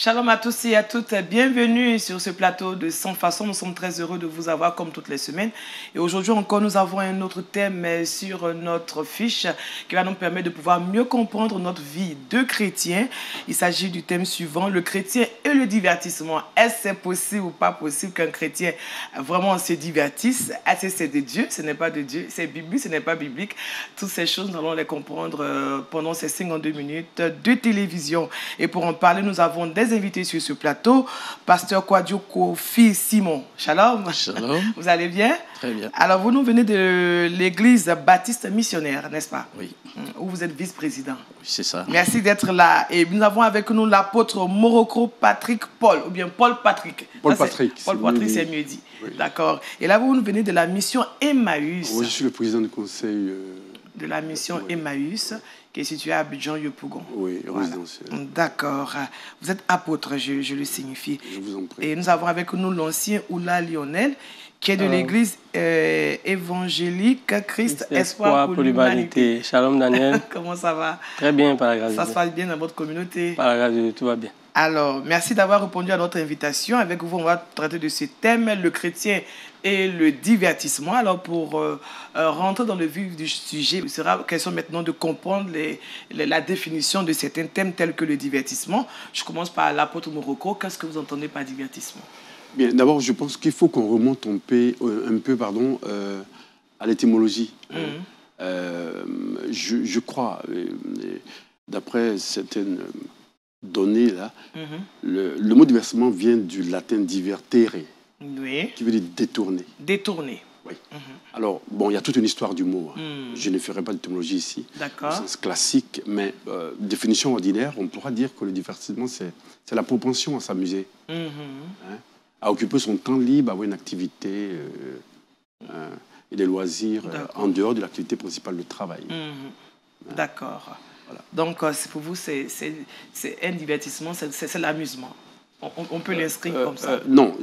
Shalom à tous et à toutes, bienvenue sur ce plateau de Sans Façon. Nous sommes très heureux de vous avoir comme toutes les semaines. Et aujourd'hui encore, nous avons un autre thème sur notre fiche qui va nous permettre de pouvoir mieux comprendre notre vie de chrétien. Il s'agit du thème suivant, le chrétien et le divertissement. Est-ce que c'est possible ou pas possible qu'un chrétien vraiment se divertisse? Est-ce que c'est de Dieu? Ce n'est pas de Dieu. C'est biblique, ce n'est pas biblique. Toutes ces choses, nous allons les comprendre pendant ces 52 minutes de télévision. Et pour en parler, nous avons des invités sur ce plateau. Pasteur Kwadio Kofi Simon. Shalom. Shalom. Vous allez bien? Très bien. Alors, vous nous venez de l'église baptiste missionnaire, n'est-ce pas? Oui. Où vous êtes vice-président. Oui, c'est ça. Merci d'être là. Et nous avons avec nous l'apôtre Morocco Patrick Paul, ou bien Paul Patrick. Paul Patrick. Paul Patrick, c'est mieux dit. Oui. D'accord. Et là, vous nous venez de la mission Emmaüs. Moi, je suis le président du conseil. De la mission oui. Emmaüs, qui est située à Abidjan-Yopougon. Oui, Voilà. résidentiel. D'accord. Vous êtes apôtre, je le signifie. Je vous en prie. Et nous avons avec nous l'ancien Oula Lionel, qui est de l'église évangélique Christ Espoir pour l'humanité. Shalom Daniel. Comment ça va? Très bien, par la grâce de Dieu. Ça se passe bien dans votre communauté? Par la grâce de Dieu, tout va bien. Alors, merci d'avoir répondu à notre invitation. Avec vous, on va traiter de ce thème, le chrétien et le divertissement. Alors, pour rentrer dans le vif du sujet, il sera question maintenant de comprendre la définition de certains thèmes tels que le divertissement. Je commence par l'apôtre Morocco. Qu'est-ce que vous entendez par divertissement? Bien, d'abord, je pense qu'il faut qu'on remonte un peu à l'étymologie. Je crois, d'après certaines données, là, le mot divertissement vient du latin divertere, Oui. qui veut dire détourner. Détourner. Oui. Alors, bon, il y a toute une histoire du mot. Je ne ferai pas d'étymologie ici, D'accord. au sens classique, mais définition ordinaire, on pourra dire que le divertissement, c'est la propension à s'amuser, à occuper son temps libre, à avoir une activité et des loisirs en dehors de l'activité principale, le travail. D'accord. Voilà. Donc, pour vous, c'est un divertissement, c'est l'amusement. On peut l'inscrire comme ça. Non,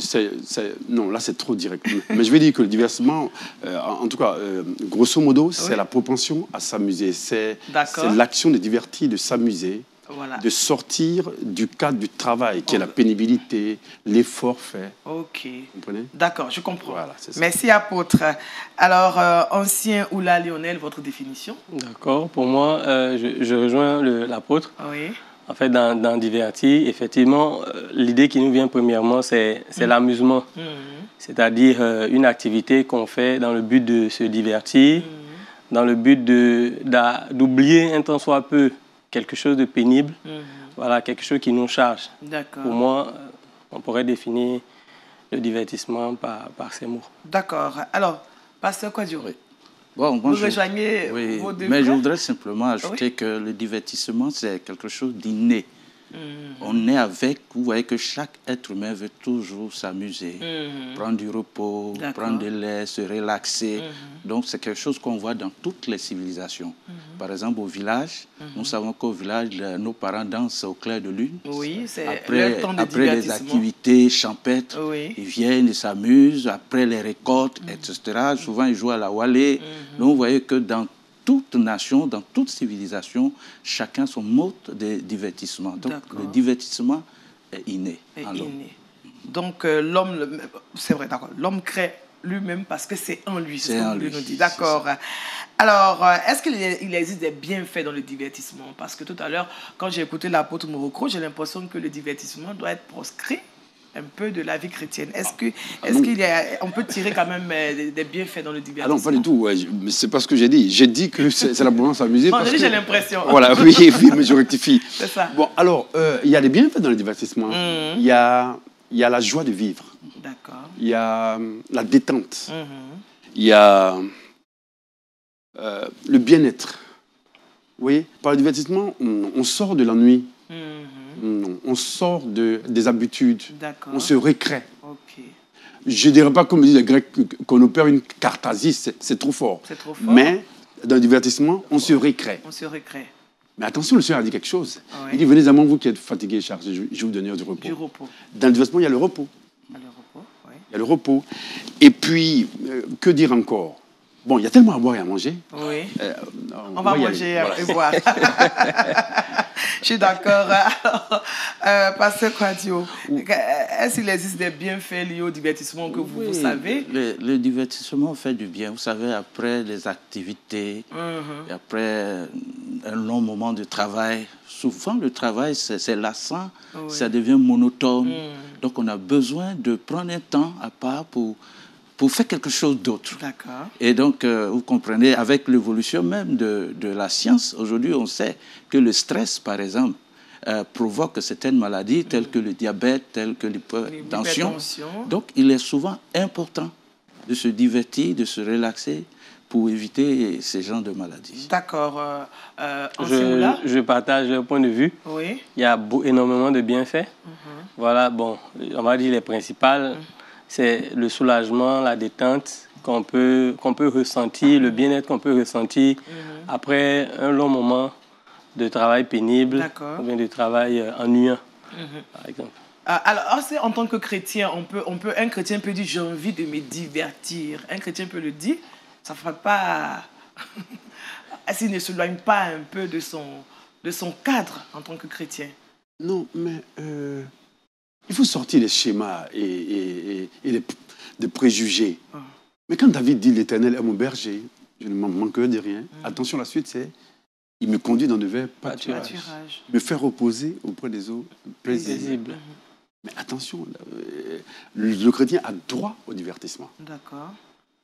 non, là c'est trop direct. Mais je vais dire que le divertissement, en tout cas, grosso modo, c'est la propension à s'amuser. C'est l'action de divertir, de s'amuser, de sortir du cadre du travail, qui est la pénibilité, l'effort fait. Ok. Vous comprenez? D'accord, je comprends. Voilà, c'est ça. Merci, apôtre. Alors, ancien Oula Lionel, votre définition? D'accord. Pour moi, je rejoins l'apôtre. Oui. En fait, dans divertir, effectivement, l'idée qui nous vient premièrement, c'est l'amusement. C'est-à-dire une activité qu'on fait dans le but de se divertir, dans le but d'oublier un tant soit peu quelque chose de pénible, voilà, quelque chose qui nous charge. D'accord. Pour moi, on pourrait définir le divertissement par ces mots. D'accord. Alors, pasteur Kwadio, Bon, vous rejoignez vos deux frères? je voudrais simplement ajouter que le divertissement, c'est quelque chose d'inné. On est avec, vous voyez que chaque être humain veut toujours s'amuser, prendre du repos, prendre de l'air, se relaxer. Donc c'est quelque chose qu'on voit dans toutes les civilisations. Par exemple au village, nous savons qu'au village, nos parents dansent au clair de lune. Oui, c'est après les activités champêtres, ils viennent, ils s'amusent, après les récoltes, etc. Souvent ils jouent à la walé. Donc vous voyez que dans toute nation, dans toute civilisation, chacun son mode de divertissement. Donc, le divertissement est inné en l'homme. Donc, l'homme, c'est vrai, d'accord. L'homme crée lui-même parce que c'est en lui, c'est ce que nous dit. D'accord. Alors, est-ce qu'il existe des bienfaits dans le divertissement? Parce que tout à l'heure, quand j'ai écouté l'apôtre Morocco, j'ai l'impression que le divertissement doit être proscrit un peu de la vie chrétienne. On peut tirer quand même des bienfaits dans le divertissement? Ah non, pas du tout. Ouais. C'est pas ce que j'ai dit. J'ai dit que c'est la propension à s'amuser. J'ai l'impression. Voilà, oui, mais je rectifie. C'est ça. Bon, alors, il y a des bienfaits dans le divertissement. Il y a la joie de vivre. D'accord. Il y a la détente. Il y a le bien-être. Vous voyez, par le divertissement, on sort de l'ennui. On sort des habitudes, on se récrée. Je ne dirais pas, comme disent les Grecs, qu'on opère une catharsis, c'est trop fort. Mais dans le divertissement, on se récrée. Mais attention, le Seigneur a dit quelque chose. Il dit, venez à moi, vous qui êtes fatigués et chargés, je vais vous donner du repos. Dans le divertissement, il y a le repos. Il y a le repos. Et puis, que dire encore? Bon, il y a tellement à boire et à manger. On va manger et boire. Je suis d'accord. Pasteur Kouadio, est-ce qu'il existe des bienfaits liés au divertissement que vous savez? Le divertissement fait du bien. Vous savez, après les activités, et après un long moment de travail, souvent le travail, c'est lassant, ça devient monotone. Donc, on a besoin de prendre un temps à part pour faire quelque chose d'autre. D'accord. Et donc, vous comprenez, avec l'évolution même de la science, aujourd'hui, on sait que le stress, par exemple, provoque certaines maladies telles que le diabète, telles que l'hypertension. Donc, il est souvent important de se divertir, de se relaxer pour éviter ces genres de maladies. D'accord. Je partage le point de vue. Oui. Il y a énormément de bienfaits. Voilà, bon, on va dire les principales. C'est le soulagement, la détente qu'on peut ressentir, le bien-être qu'on peut ressentir après un long moment de travail pénible ou bien de travail ennuyant, par exemple. Alors, en tant que chrétien, un chrétien peut dire « j'ai envie de me divertir ». Un chrétien peut le dire, ça ne fera pas... S'il ne s'éloigne pas un peu de son cadre en tant que chrétien. Non, mais... il faut sortir les schémas et des préjugés. Mais quand David dit « l'Éternel est mon berger, je ne m'en manquerai de rien », attention, la suite, c'est « il me conduit dans de verts pâturages, me fait reposer auprès des eaux paisibles ». Mais attention, le chrétien a droit au divertissement. D'accord.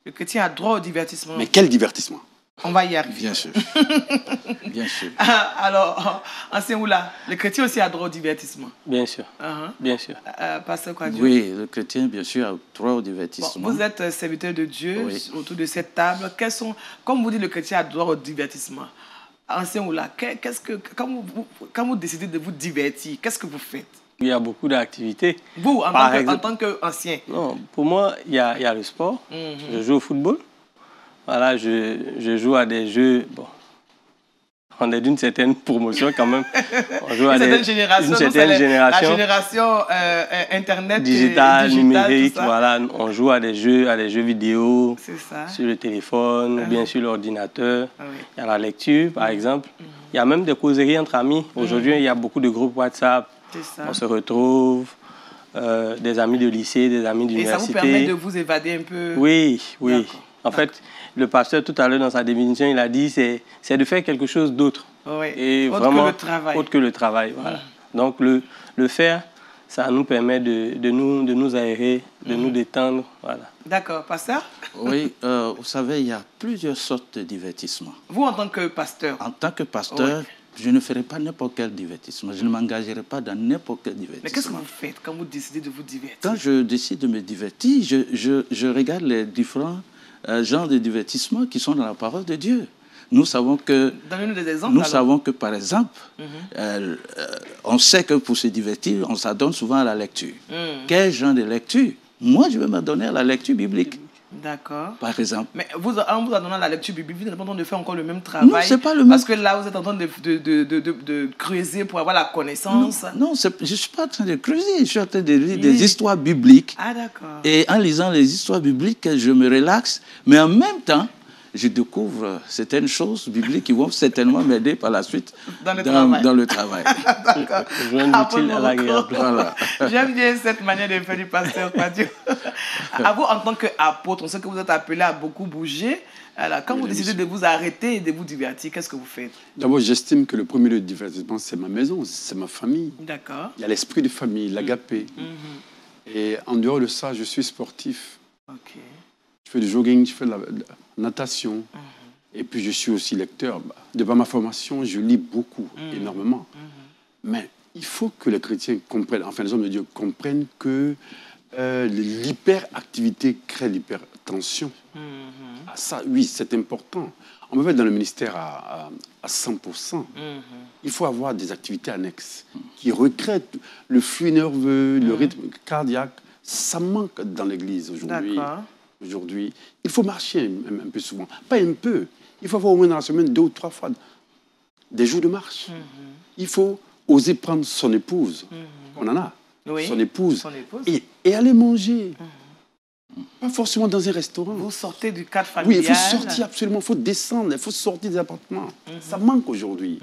Le chrétien a droit au divertissement. Mais quel divertissement? On va y arriver. Bien sûr. Bien sûr. Alors, ancien Oula, le chrétien aussi a droit au divertissement. Bien sûr. Bien sûr. Pasteur Kouadio. Oui, le chrétien, bien sûr, a droit au divertissement. Bon, vous êtes serviteur de Dieu autour de cette table. Comme vous dites, le chrétien a droit au divertissement. Ancien Oula, quand vous décidez de vous divertir, qu'est-ce que vous faites? Il y a beaucoup d'activités. Vous, en tant qu'ancien? Non, pour moi, il y a le sport. Je joue au football. Voilà, je joue à des jeux. Bon, on est d'une certaine promotion quand même. On joue à une certaine génération. La génération Internet, digital, numérique. Voilà, on joue à des jeux vidéo sur le téléphone, ou bien sur l'ordinateur. Il y a la lecture, par exemple. Il y a même des causeries entre amis. Aujourd'hui, il y a beaucoup de groupes WhatsApp. On se retrouve. Des amis de lycée, des amis d'université. Et ça vous permet de vous évader un peu? Oui, oui. En fait, le pasteur, tout à l'heure, dans sa définition, il a dit c'est de faire quelque chose d'autre. Oui. Et autre vraiment, que le travail. Autre que le travail, voilà. Donc, le faire, ça nous permet de nous aérer, de nous détendre, voilà. D'accord. Pasteur? Oui, vous savez, il y a plusieurs sortes de divertissements. Vous, en tant que pasteur? En tant que pasteur, je ne ferai pas n'importe quel divertissement. Je ne m'engagerai pas dans n'importe quel divertissement. Mais qu'est-ce que vous faites quand vous décidez de vous divertir? Quand je décide de me divertir, je regarde les différents genres de divertissements qui sont dans la parole de Dieu. Nous savons que, donnez-nous des exemples, savons que par exemple, on sait que pour se divertir, on s'adonne souvent à la lecture. Quel genre de lecture? Moi, je vais m'adonner à la lecture biblique. D'accord. Par exemple. Mais en vous adonnant à la lecture biblique, vous n'êtes pas en train de faire encore le même travail. Non, c'est pas le même. Parce que là, vous êtes en train de creuser pour avoir la connaissance. Non, je ne suis pas en train de creuser. Je suis en train de lire des histoires bibliques. Ah, d'accord. Et en lisant les histoires bibliques, je me relaxe. Mais en même temps, je découvre certaines choses bibliques qui vont certainement m'aider par la suite dans le travail. D'accord. Joindre à l'agréable. Voilà. J'aime bien cette manière de faire du pasteur Kouadio. À vous, en tant qu'apôtre, on sait que vous êtes appelé à beaucoup bouger. Alors, quand vous décidez de vous arrêter et de vous divertir, qu'est-ce que vous faites? D'abord, j'estime que le premier lieu de divertissement, c'est ma maison, c'est ma famille. D'accord. Il y a l'esprit de famille, l'agapé. Et en dehors de ça, je suis sportif. Ok. Je fais du jogging, je fais de la natation. Et puis, je suis aussi lecteur. De par ma formation, je lis beaucoup, énormément. Mais il faut que les chrétiens comprennent, enfin les hommes de Dieu comprennent que l'hyperactivité crée l'hypertension. Ah, ça, oui, c'est important. On peut être dans le ministère à 100%. Il faut avoir des activités annexes qui recréent le flux nerveux, le rythme cardiaque. Ça manque dans l'Église aujourd'hui. Aujourd'hui, il faut marcher un peu souvent. Pas un peu. Il faut avoir au moins dans la semaine 2 ou 3 fois des jours de marche. Il faut oser prendre son épouse. On en a. Oui. Son épouse. Et aller manger. Pas forcément dans un restaurant. Vous sortez du cadre familial. Oui, il faut sortir absolument, il faut descendre, il faut sortir des appartements. Ça manque aujourd'hui.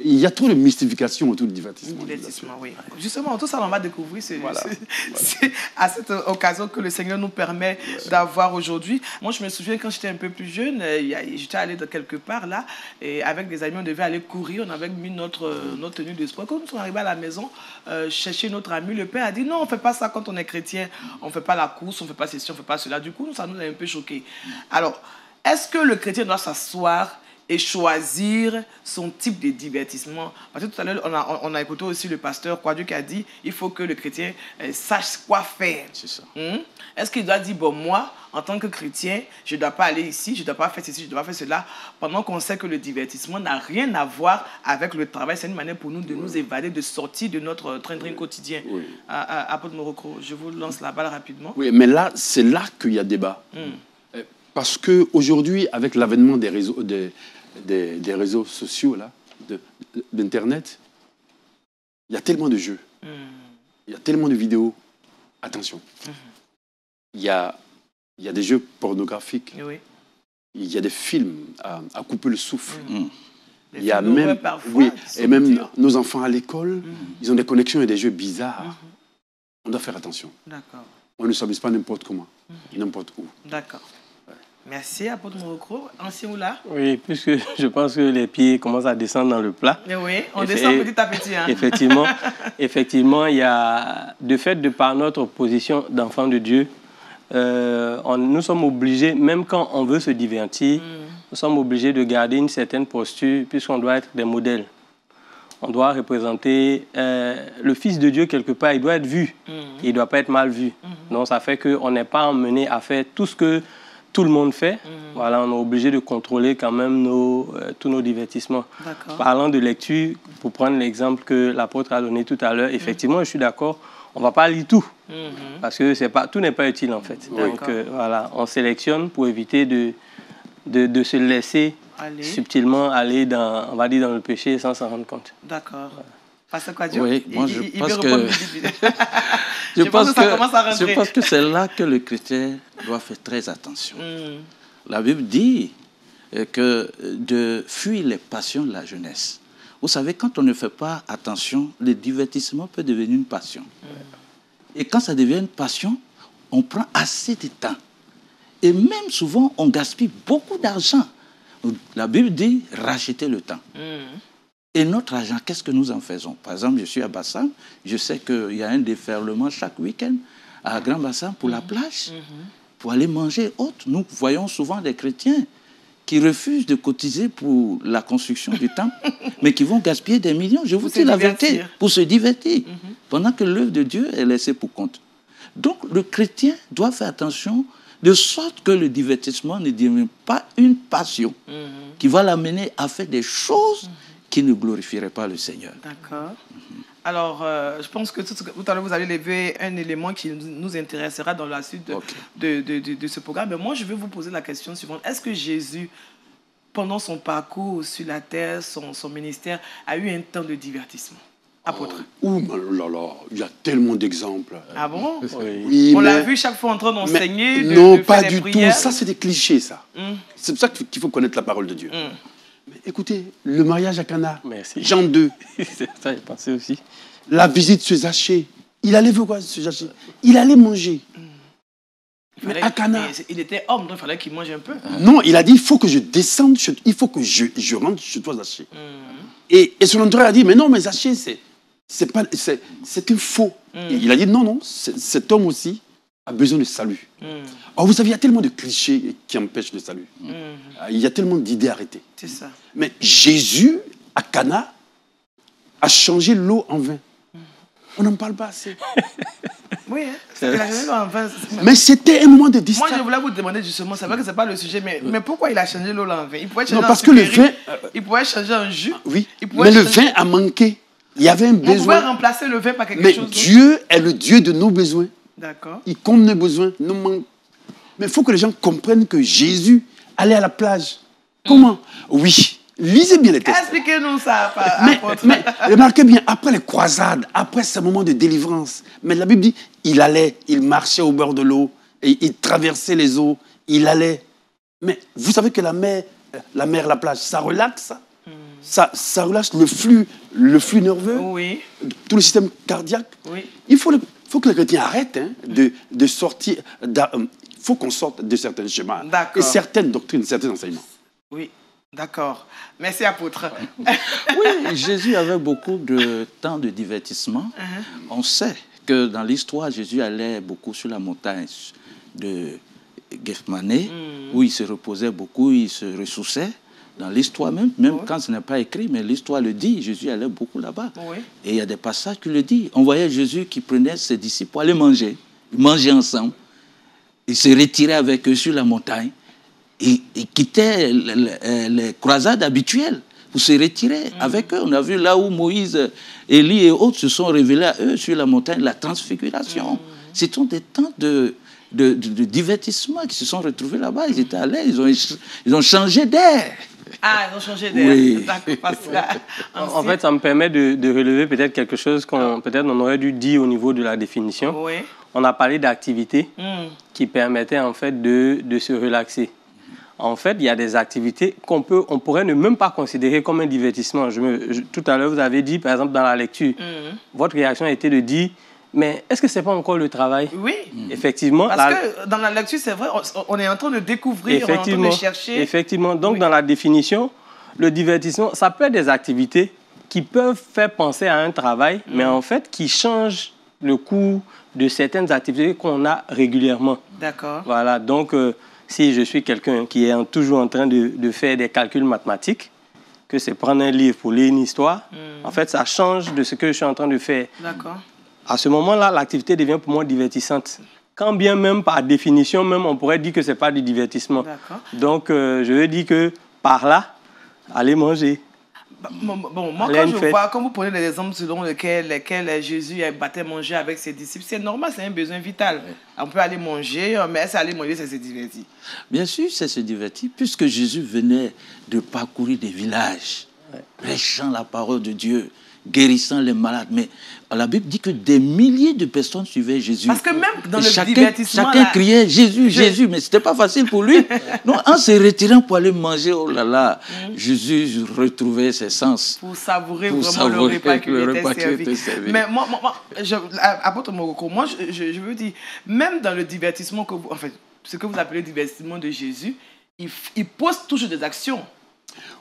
Il y a trop de mystification autour du divertissement. Oui. Justement, tout ça, on va découvrir. C'est à cette occasion que le Seigneur nous permet d'avoir aujourd'hui. Moi, je me souviens quand j'étais un peu plus jeune, j'étais allé de quelque part là, et avec des amis, on devait aller courir, on avait mis notre tenue de sport. Quand nous sommes arrivés à la maison, chercher notre ami, le père a dit non, on ne fait pas ça quand on est chrétien, on ne fait pas la course, on ne fait pas ceci, on ne fait pas cela. Du coup, ça nous a un peu choqués. Alors, est-ce que le chrétien doit s'asseoir et choisir son type de divertissement? Parce que tout à l'heure, on a écouté aussi le pasteur Kouadou qui a dit il faut que le chrétien sache quoi faire. C'est ça. Est-ce qu'il doit dire, bon, moi, en tant que chrétien, je ne dois pas aller ici, je ne dois pas faire ceci, je ne dois pas faire cela, pendant qu'on sait que le divertissement n'a rien à voir avec le travail. C'est une manière pour nous de nous évader, de sortir de notre train-train quotidien. Apôtre Morocco, je vous lance la balle rapidement. Oui, mais là, c'est là qu'il y a débat. Parce qu'aujourd'hui, avec l'avènement des réseaux sociaux, d'Internet, il y a tellement de jeux, il y a tellement de vidéos. Attention, il y a des jeux pornographiques, il y a des films à couper le souffle. Il y a même, et même nos enfants à l'école, ils ont des connexions et des jeux bizarres. On doit faire attention. On ne s'amuse pas n'importe comment, n'importe où. D'accord. Merci, Apôtre Morocco. Ancien ou là? Oui, puisque je pense que les pieds commencent à descendre dans le plat. Oui, on descend petit à petit. Hein. Effectivement, il y a, de par notre position d'enfant de Dieu, nous sommes obligés, même quand on veut se divertir, nous sommes obligés de garder une certaine posture, puisqu'on doit être des modèles. On doit représenter le Fils de Dieu quelque part, il doit être vu, il ne doit pas être mal vu. Donc ça fait qu'on n'est pas emmené à faire tout ce que tout le monde fait. Voilà, on est obligé de contrôler quand même tous nos divertissements. Parlant de lecture, pour prendre l'exemple que l'apôtre a donné tout à l'heure, effectivement, je suis d'accord, on ne va pas lire tout, parce que tout n'est pas utile en fait. Donc voilà, on sélectionne pour éviter de se laisser subtilement aller dans, on va dire, dans le péché sans s'en rendre compte. D'accord. Pasteur Kouadou, oui, moi je pense que c'est là que le chrétien doit faire très attention. La Bible dit que de fuir les passions de la jeunesse. Vous savez, quand on ne fait pas attention, le divertissement peut devenir une passion. Et quand ça devient une passion, on prend assez de temps. Et même souvent, on gaspille beaucoup d'argent. La Bible dit racheter le temps. Et notre argent, qu'est-ce que nous en faisons? Par exemple, je suis à Bassam, je sais qu'il y a un déferlement chaque week-end à Grand Bassam pour la plage, pour aller manger autre. Nous voyons souvent des chrétiens qui refusent de cotiser pour la construction du temple, mais qui vont gaspiller des millions, je vous dis la vérité, pour se divertir, pendant que l'œuvre de Dieu est laissée pour compte. Donc, le chrétien doit faire attention de sorte que le divertissement ne devienne pas une passion qui va l'amener à faire des choses qui ne glorifierait pas le Seigneur. D'accord. Alors, je pense que tout à l'heure, vous avez levé un élément qui nous intéressera dans la suite de ce programme. Mais moi, je vais vous poser la question suivante. Est-ce que Jésus, pendant son parcours sur la terre, son ministère, a eu un temps de divertissement? Apôtre. Il y a tellement d'exemples. Ah bon? Oui, on l'a vu chaque fois en train d'enseigner. Non, pas du tout. Ça, c'est des clichés, ça. C'est pour ça qu'il faut connaître la parole de Dieu. Mais écoutez, le mariage à Cana, Jean 2. Ça, j'ai pensé aussi. La visite sur Zachée. Il allait voir quoi, ce Zachée? Il allait manger. Mais à Cana. Il était homme, donc il fallait qu'il mange un peu. Non, il a dit, il faut que je descende, il faut que je rentre chez toi, Zachée. Et son entourage a dit, mais non, mais Zachée, c'est un faux. Et il a dit, non, cet homme aussi a besoin de salut. Or, vous savez, il y a tellement de clichés qui empêchent le salut. Il y a tellement d'idées arrêtées. C'est ça. Mais Jésus, à Cana, a changé l'eau en vin. On n'en parle pas assez. Oui, il a changé l'eau en vin. Mais c'était un moment de distance. Moi, je voulais vous demander justement, c'est vrai que ce n'est pas le sujet, mais pourquoi il a changé l'eau en vin? Il pouvait changer parce que le vin... Il pouvait changer en jus. Oui, mais le vin a manqué. Il y avait un besoin. On pouvait remplacer le vin par quelque chose. Mais Dieu est le Dieu de nos besoins. D'accord. Il compte nos besoins, nos manques. Mais il faut que les gens comprennent que Jésus allait à la plage. Comment? Oui. Lisez bien les textes. Expliquez-nous ça. Mais remarquez bien, après les croisades, après ce moment de délivrance, mais la Bible dit, il marchait au bord de l'eau Et il traversait les eaux, il allait. Mais vous savez que la mer, la plage, ça relaxe. Ça relâche le flux nerveux, oui. Tout le système cardiaque. Oui. Il faut que les chrétiens arrêtent de sortir. Il faut qu'on sorte de certains schémas et certaines doctrines, certains enseignements. Oui, d'accord. Merci, apôtre. Oui, Jésus avait beaucoup de temps de divertissement. On sait que dans l'histoire, Jésus allait beaucoup sur la montagne de Gethsemane, où il se reposait beaucoup, il se ressourçait. Dans l'histoire même quand ce n'est pas écrit, mais l'histoire le dit, Jésus allait beaucoup là-bas. Oui. Et il y a des passages qui le disent. On voyait Jésus qui prenait ses disciples pour aller manger. Ils mangeaient ensemble. Il se retirait avec eux sur la montagne. Il quittait les croisades habituelles pour se retirer avec eux. On a vu là où Moïse, Élie et autres se sont révélés à eux sur la montagne, la transfiguration. Ce sont des temps de divertissement qui se sont retrouvés là-bas. Ils étaient à l'aise, ils ont changé d'air. Ah, ils ont changé d'air. Oui. En fait, ça me permet de relever peut-être quelque chose qu'on peut-être on aurait dû dire au niveau de la définition. Oui. On a parlé d'activités qui permettaient en fait de se relaxer. En fait, il y a des activités qu'on pourrait ne même pas considérer comme un divertissement. Tout à l'heure, vous avez dit, par exemple, dans la lecture, votre réaction a été de dire, mais est-ce que ce n'est pas encore le travail? Oui. Effectivement. Parce que dans la lecture, c'est vrai, on est en train de découvrir, on est en train de chercher. Effectivement. Donc, dans la définition, le divertissement, ça peut être des activités qui peuvent faire penser à un travail, mais en fait, qui changent le cours de certaines activités qu'on a régulièrement. D'accord. Voilà. Donc, si je suis quelqu'un qui est toujours en train de faire des calculs mathématiques, que c'est prendre un livre pour lire une histoire, en fait, ça change de ce que je suis en train de faire. D'accord. À ce moment-là, l'activité devient pour moi divertissante. Quand bien même, par définition, même, on pourrait dire que ce n'est pas du divertissement. Donc, je veux dire que par là, aller manger. Bon, moi, quand je vois, quand vous prenez des exemples selon lesquels Jésus battait manger avec ses disciples, c'est normal, c'est un besoin vital. On peut aller manger, mais est-ce aller manger, c'est se divertir? Bien sûr, c'est se divertir, puisque Jésus venait de parcourir des villages, prêchant la parole de Dieu, guérissant les malades. Mais la Bible dit que des milliers de personnes suivaient Jésus. Parce que même dans le divertissement... Chacun criait Jésus, Jésus, mais ce n'était pas facile pour lui. Donc, en se retirant pour aller manger, oh là là, Jésus retrouvait ses sens. Pour savourer vraiment le repas qui lui était servi. Mais moi, apôtre Moroko, moi, je veux dire, même dans le divertissement, en fait, ce que vous appelez le divertissement de Jésus, il pose toujours des actions.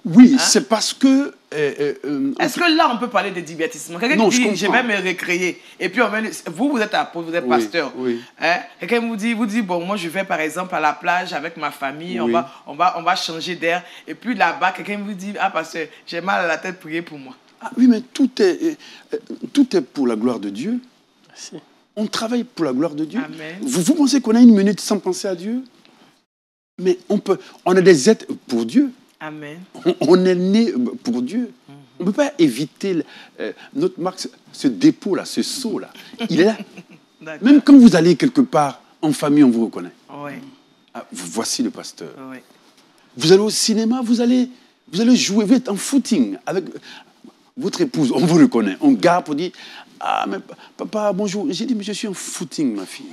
Oui, c'est parce que... Est-ce que là, on peut parler de divertissement? Quelqu'un qui dit, je vais me récréer. Et puis, vous êtes apôtre, vous êtes pasteur. Oui. Quelqu'un vous dit, bon, moi, je vais par exemple à la plage avec ma famille, on va changer d'air. Et puis là-bas, quelqu'un vous dit, ah, pasteur, j'ai mal à la tête, priez pour moi. Ah, oui, mais tout est pour la gloire de Dieu. Merci. On travaille pour la gloire de Dieu. Amen. Vous pensez qu'on a une minute sans penser à Dieu? Mais on a des êtres pour Dieu. Amen. On est né pour Dieu. On ne peut pas éviter notre marque, ce dépôt-là, ce saut-là. Il est là. Même quand vous allez quelque part, en famille, on vous reconnaît. Oui. Ah, voici le pasteur. Oui. Vous allez au cinéma, vous allez jouer, vous êtes en footing avec votre épouse, on vous reconnaît. On garde pour dire, ah, mais papa, bonjour. J'ai dit, mais je suis en footing, ma fille.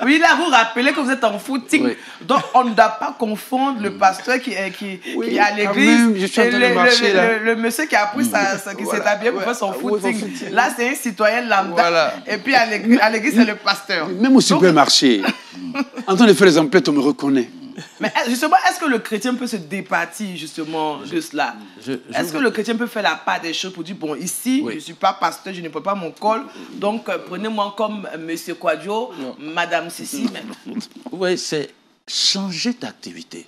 Oui, là, vous rappelez que vous êtes en footing. Oui. Donc, on ne doit pas confondre le pasteur qui est à l'église et le monsieur qui a pris qui s'est habillé pour faire son footing. Là, c'est un citoyen lambda. Voilà. Et puis, à l'église, c'est le pasteur. Même au supermarché, en train de faire les emplettes, on me reconnaît. Mais justement, est-ce que le chrétien peut se départir justement de cela? Est-ce que le chrétien peut faire la part des choses pour dire, bon, ici, je ne suis pas pasteur, je ne peux pas mon col, donc prenez-moi comme Monsieur Quadio, Madame Sissi. Oui, c'est changer d'activité.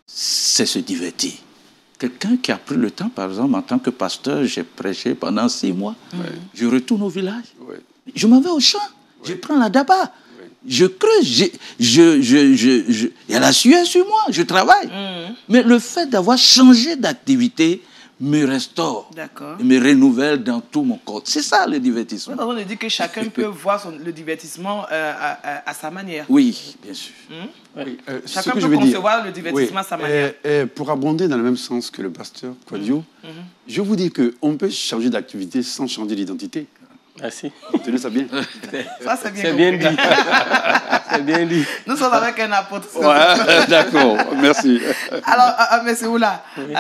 C'est se divertir. Quelqu'un qui a pris le temps, par exemple, en tant que pasteur, j'ai prêché pendant 6 mois, je retourne au village, je m'en vais au champ, je prends la daba. Je creuse, il y a la sueur sur moi, je travaille. Mais le fait d'avoir changé d'activité me restaure, me renouvelle dans tout mon corps. C'est ça le divertissement. On dit que chacun peut voir le divertissement à sa manière. Oui, bien sûr. Oui. Chacun peut concevoir le divertissement à sa manière. Pour abonder dans le même sens que le pasteur Quadio, je vous dis qu'on peut changer d'activité sans changer d'identité. Merci. Tenez ça bien. Ça, c'est bien dit. C'est bien dit. Nous sommes avec un apôtre. Ouais, d'accord, merci. Alors, mais c'est où là? Oui.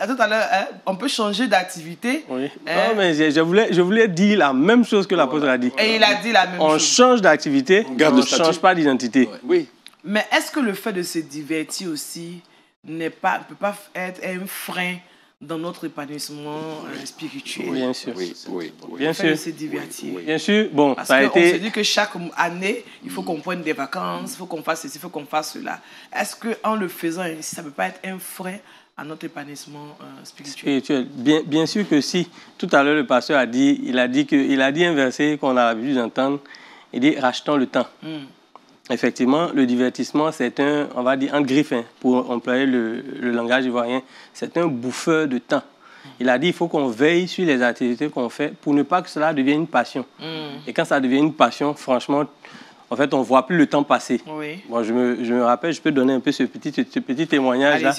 Tout à l'heure, on peut changer d'activité. Oui. Non, mais je voulais dire la même chose que l'apôtre a dit. Et il a dit la même chose. On change d'activité, on ne change pas d'identité. Oui. Mais est-ce que le fait de se divertir aussi ne peut pas être un frein dans notre épanouissement spirituel? Oui, bien sûr. Oui. Bien sûr. De se divertir. Oui. Bien sûr. Bon, parce ça a été... on se dit que chaque année, il faut qu'on prenne des vacances, il faut qu'on fasse ceci, il faut qu'on fasse cela. Est-ce qu'en le faisant ainsi, ça ne peut pas être un frein à notre épanouissement spirituel? Bien sûr que si. Tout à l'heure, le pasteur a dit, il a dit un verset qu'on a l'habitude d'entendre. Il dit, rachetons le temps. Effectivement, le divertissement, c'est un, on va dire, un griffe, pour employer le langage ivoirien, c'est un bouffeur de temps. Il a dit, il faut qu'on veille sur les activités qu'on fait pour ne pas que cela devienne une passion. Et quand ça devient une passion, franchement, en fait, on ne voit plus le temps passer. Oui. Bon, je me rappelle, je peux donner un peu ce petit témoignage-là.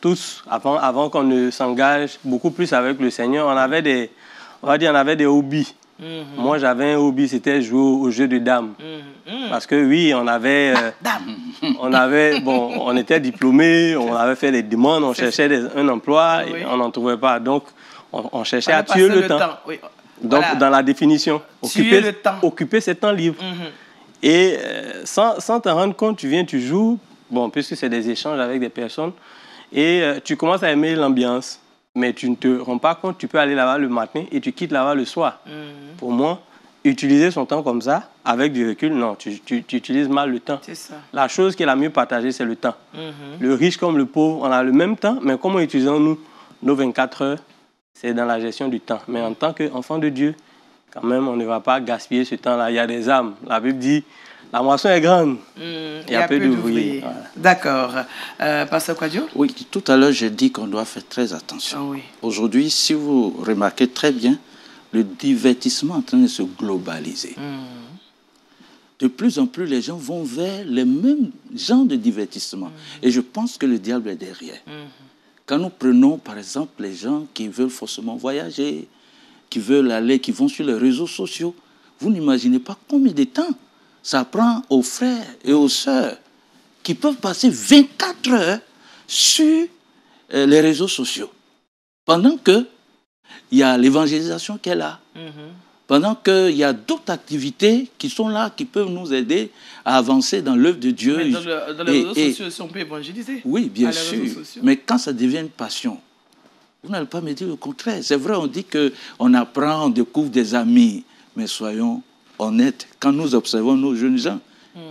Tous, avant qu'on ne s'engage beaucoup plus avec le Seigneur, on avait des hobbies. Moi, j'avais un hobby, c'était jouer au jeu de dames. Parce que oui, on était diplômés, on avait fait des demandes, on cherchait un emploi et on n'en trouvait pas. Donc, on cherchait à tuer le temps. Oui. Donc, voilà. Dans la définition, occuper ses temps libres. Et sans t'en rendre compte, tu viens, tu joues, bon, puisque c'est des échanges avec des personnes, et tu commences à aimer l'ambiance. Mais tu ne te rends pas compte, tu peux aller là-bas le matin et tu quittes là-bas le soir. Pour moi, utiliser son temps comme ça, avec du recul, non, tu utilises mal le temps. C'est ça. La chose qui est la mieux partagée, c'est le temps. Le riche comme le pauvre, on a le même temps, mais comment utilisons-nous nos 24 heures? C'est dans la gestion du temps. Mais en tant qu'enfant de Dieu, quand même, on ne va pas gaspiller ce temps-là. Il y a des âmes. La Bible dit, la moisson est grande. Il y a peu d'ouvriers. Voilà. D'accord. Pasteur Kwadjo? Oui, tout à l'heure, j'ai dit qu'on doit faire très attention. Oh, oui. Aujourd'hui, si vous remarquez très bien, le divertissement est en train de se globaliser. De plus en plus, les gens vont vers les mêmes genres de divertissement. Et je pense que le diable est derrière. Quand nous prenons, par exemple, les gens qui veulent forcément voyager, qui vont sur les réseaux sociaux, vous n'imaginez pas combien de temps ça prend aux frères et aux sœurs qui peuvent passer 24 heures sur les réseaux sociaux. Pendant qu'il y a l'évangélisation qui est là. Pendant qu'il y a d'autres activités qui sont là, qui peuvent nous aider à avancer dans l'œuvre de Dieu. Mais dans les réseaux sociaux aussi, on peut évangéliser. Oui, bien sûr. Mais quand ça devient une passion, vous n'allez pas me dire le contraire. C'est vrai, on dit qu'on apprend, on découvre des amis, mais soyons honnêtes. Quand nous observons nos jeunes gens,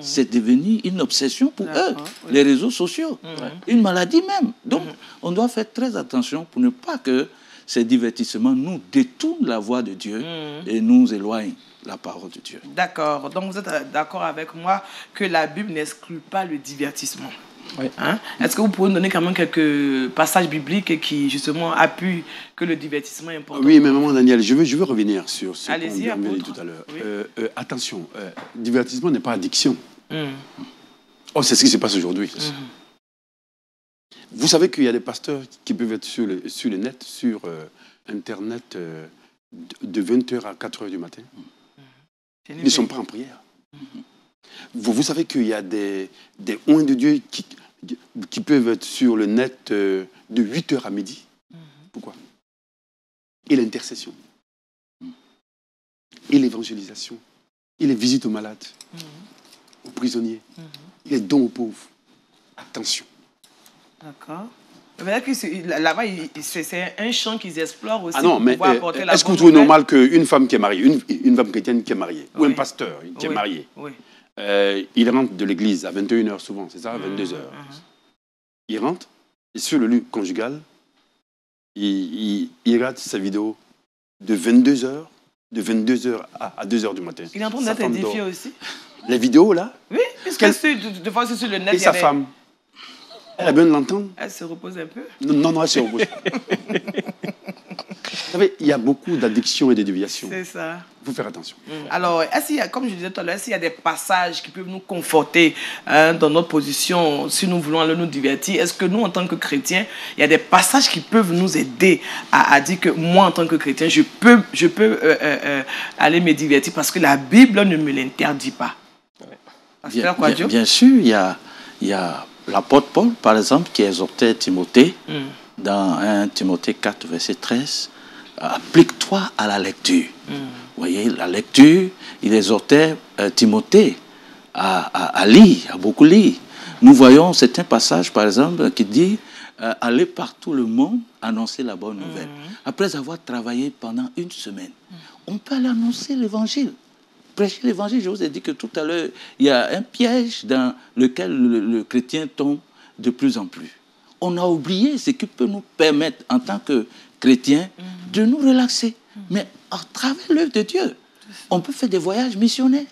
c'est devenu une obsession pour eux, les réseaux sociaux, une maladie même. Donc, on doit faire très attention pour ne pas que ces divertissements nous détournent la voie de Dieu et nous éloignent la parole de Dieu. D'accord. Donc, vous êtes d'accord avec moi que la Bible n'exclut pas le divertissement. Oui. Hein? Est-ce que vous pouvez nous donner quand même quelques passages bibliques qui, justement, appuient que le divertissement est important? Oui, mais maman Daniel, je veux revenir sur ce qu'on vient de dire tout à l'heure. Oui. Attention, divertissement n'est pas addiction. Oh, c'est ce qui se passe aujourd'hui. Vous savez qu'il y a des pasteurs qui peuvent être sur le net, sur Internet, de 20h à 4h du matin. Ils ne sont pas en prière. Vous savez qu'il y a des oins de Dieu qui peuvent être sur le net de 8h à midi. Pourquoi? Et l'intercession. Et l'évangélisation. Et les visites aux malades, aux prisonniers. Et les dons aux pauvres. Attention. D'accord. Là-bas, c'est un champ qu'ils explorent aussi. Ah non, mais est-ce que vous trouvez normal qu'une femme qui est mariée, une femme chrétienne qui est mariée, ou un pasteur qui est marié, il rentre de l'église à 21h souvent, c'est ça, à 22h. Il rentre, et sur le lieu conjugal, il regarde sa vidéo de 22h à 2h du matin. Il est en train d'être édifié aussi. Les vidéos, là? Oui, puisque de fois sur le net. Et sa femme? Elle a besoin de l'entendre. Elle se repose un peu. Non, elle se repose. Vous savez, il y a beaucoup d'addictions et de déviations. C'est ça. Il faut faire attention. Alors, comme je disais tout à l'heure, est-ce qu'il y a des passages qui peuvent nous conforter dans notre position, si nous voulons aller nous divertir? Est-ce que nous, en tant que chrétiens, il y a des passages qui peuvent nous aider à dire que moi, en tant que chrétien, je peux aller me divertir parce que la Bible ne me l'interdit pas? Bien sûr, il y a l'apôtre Paul, par exemple, qui exhortait Timothée dans 1 Timothée 4, verset 13. Applique-toi à la lecture. Vous voyez, la lecture, il exhortait Timothée à lire, à beaucoup lire. Nous voyons certains passages, par exemple, qui dit aller par tout le monde, annoncer la bonne nouvelle. Après avoir travaillé pendant une semaine, on peut aller annoncer l'évangile. Prêcher l'évangile, je vous ai dit que tout à l'heure, il y a un piège dans lequel le chrétien tombe de plus en plus. On a oublié ce qui peut nous permettre, en tant que chrétiens, de nous relaxer. Mais à travers l'œuvre de Dieu, on peut faire des voyages missionnaires.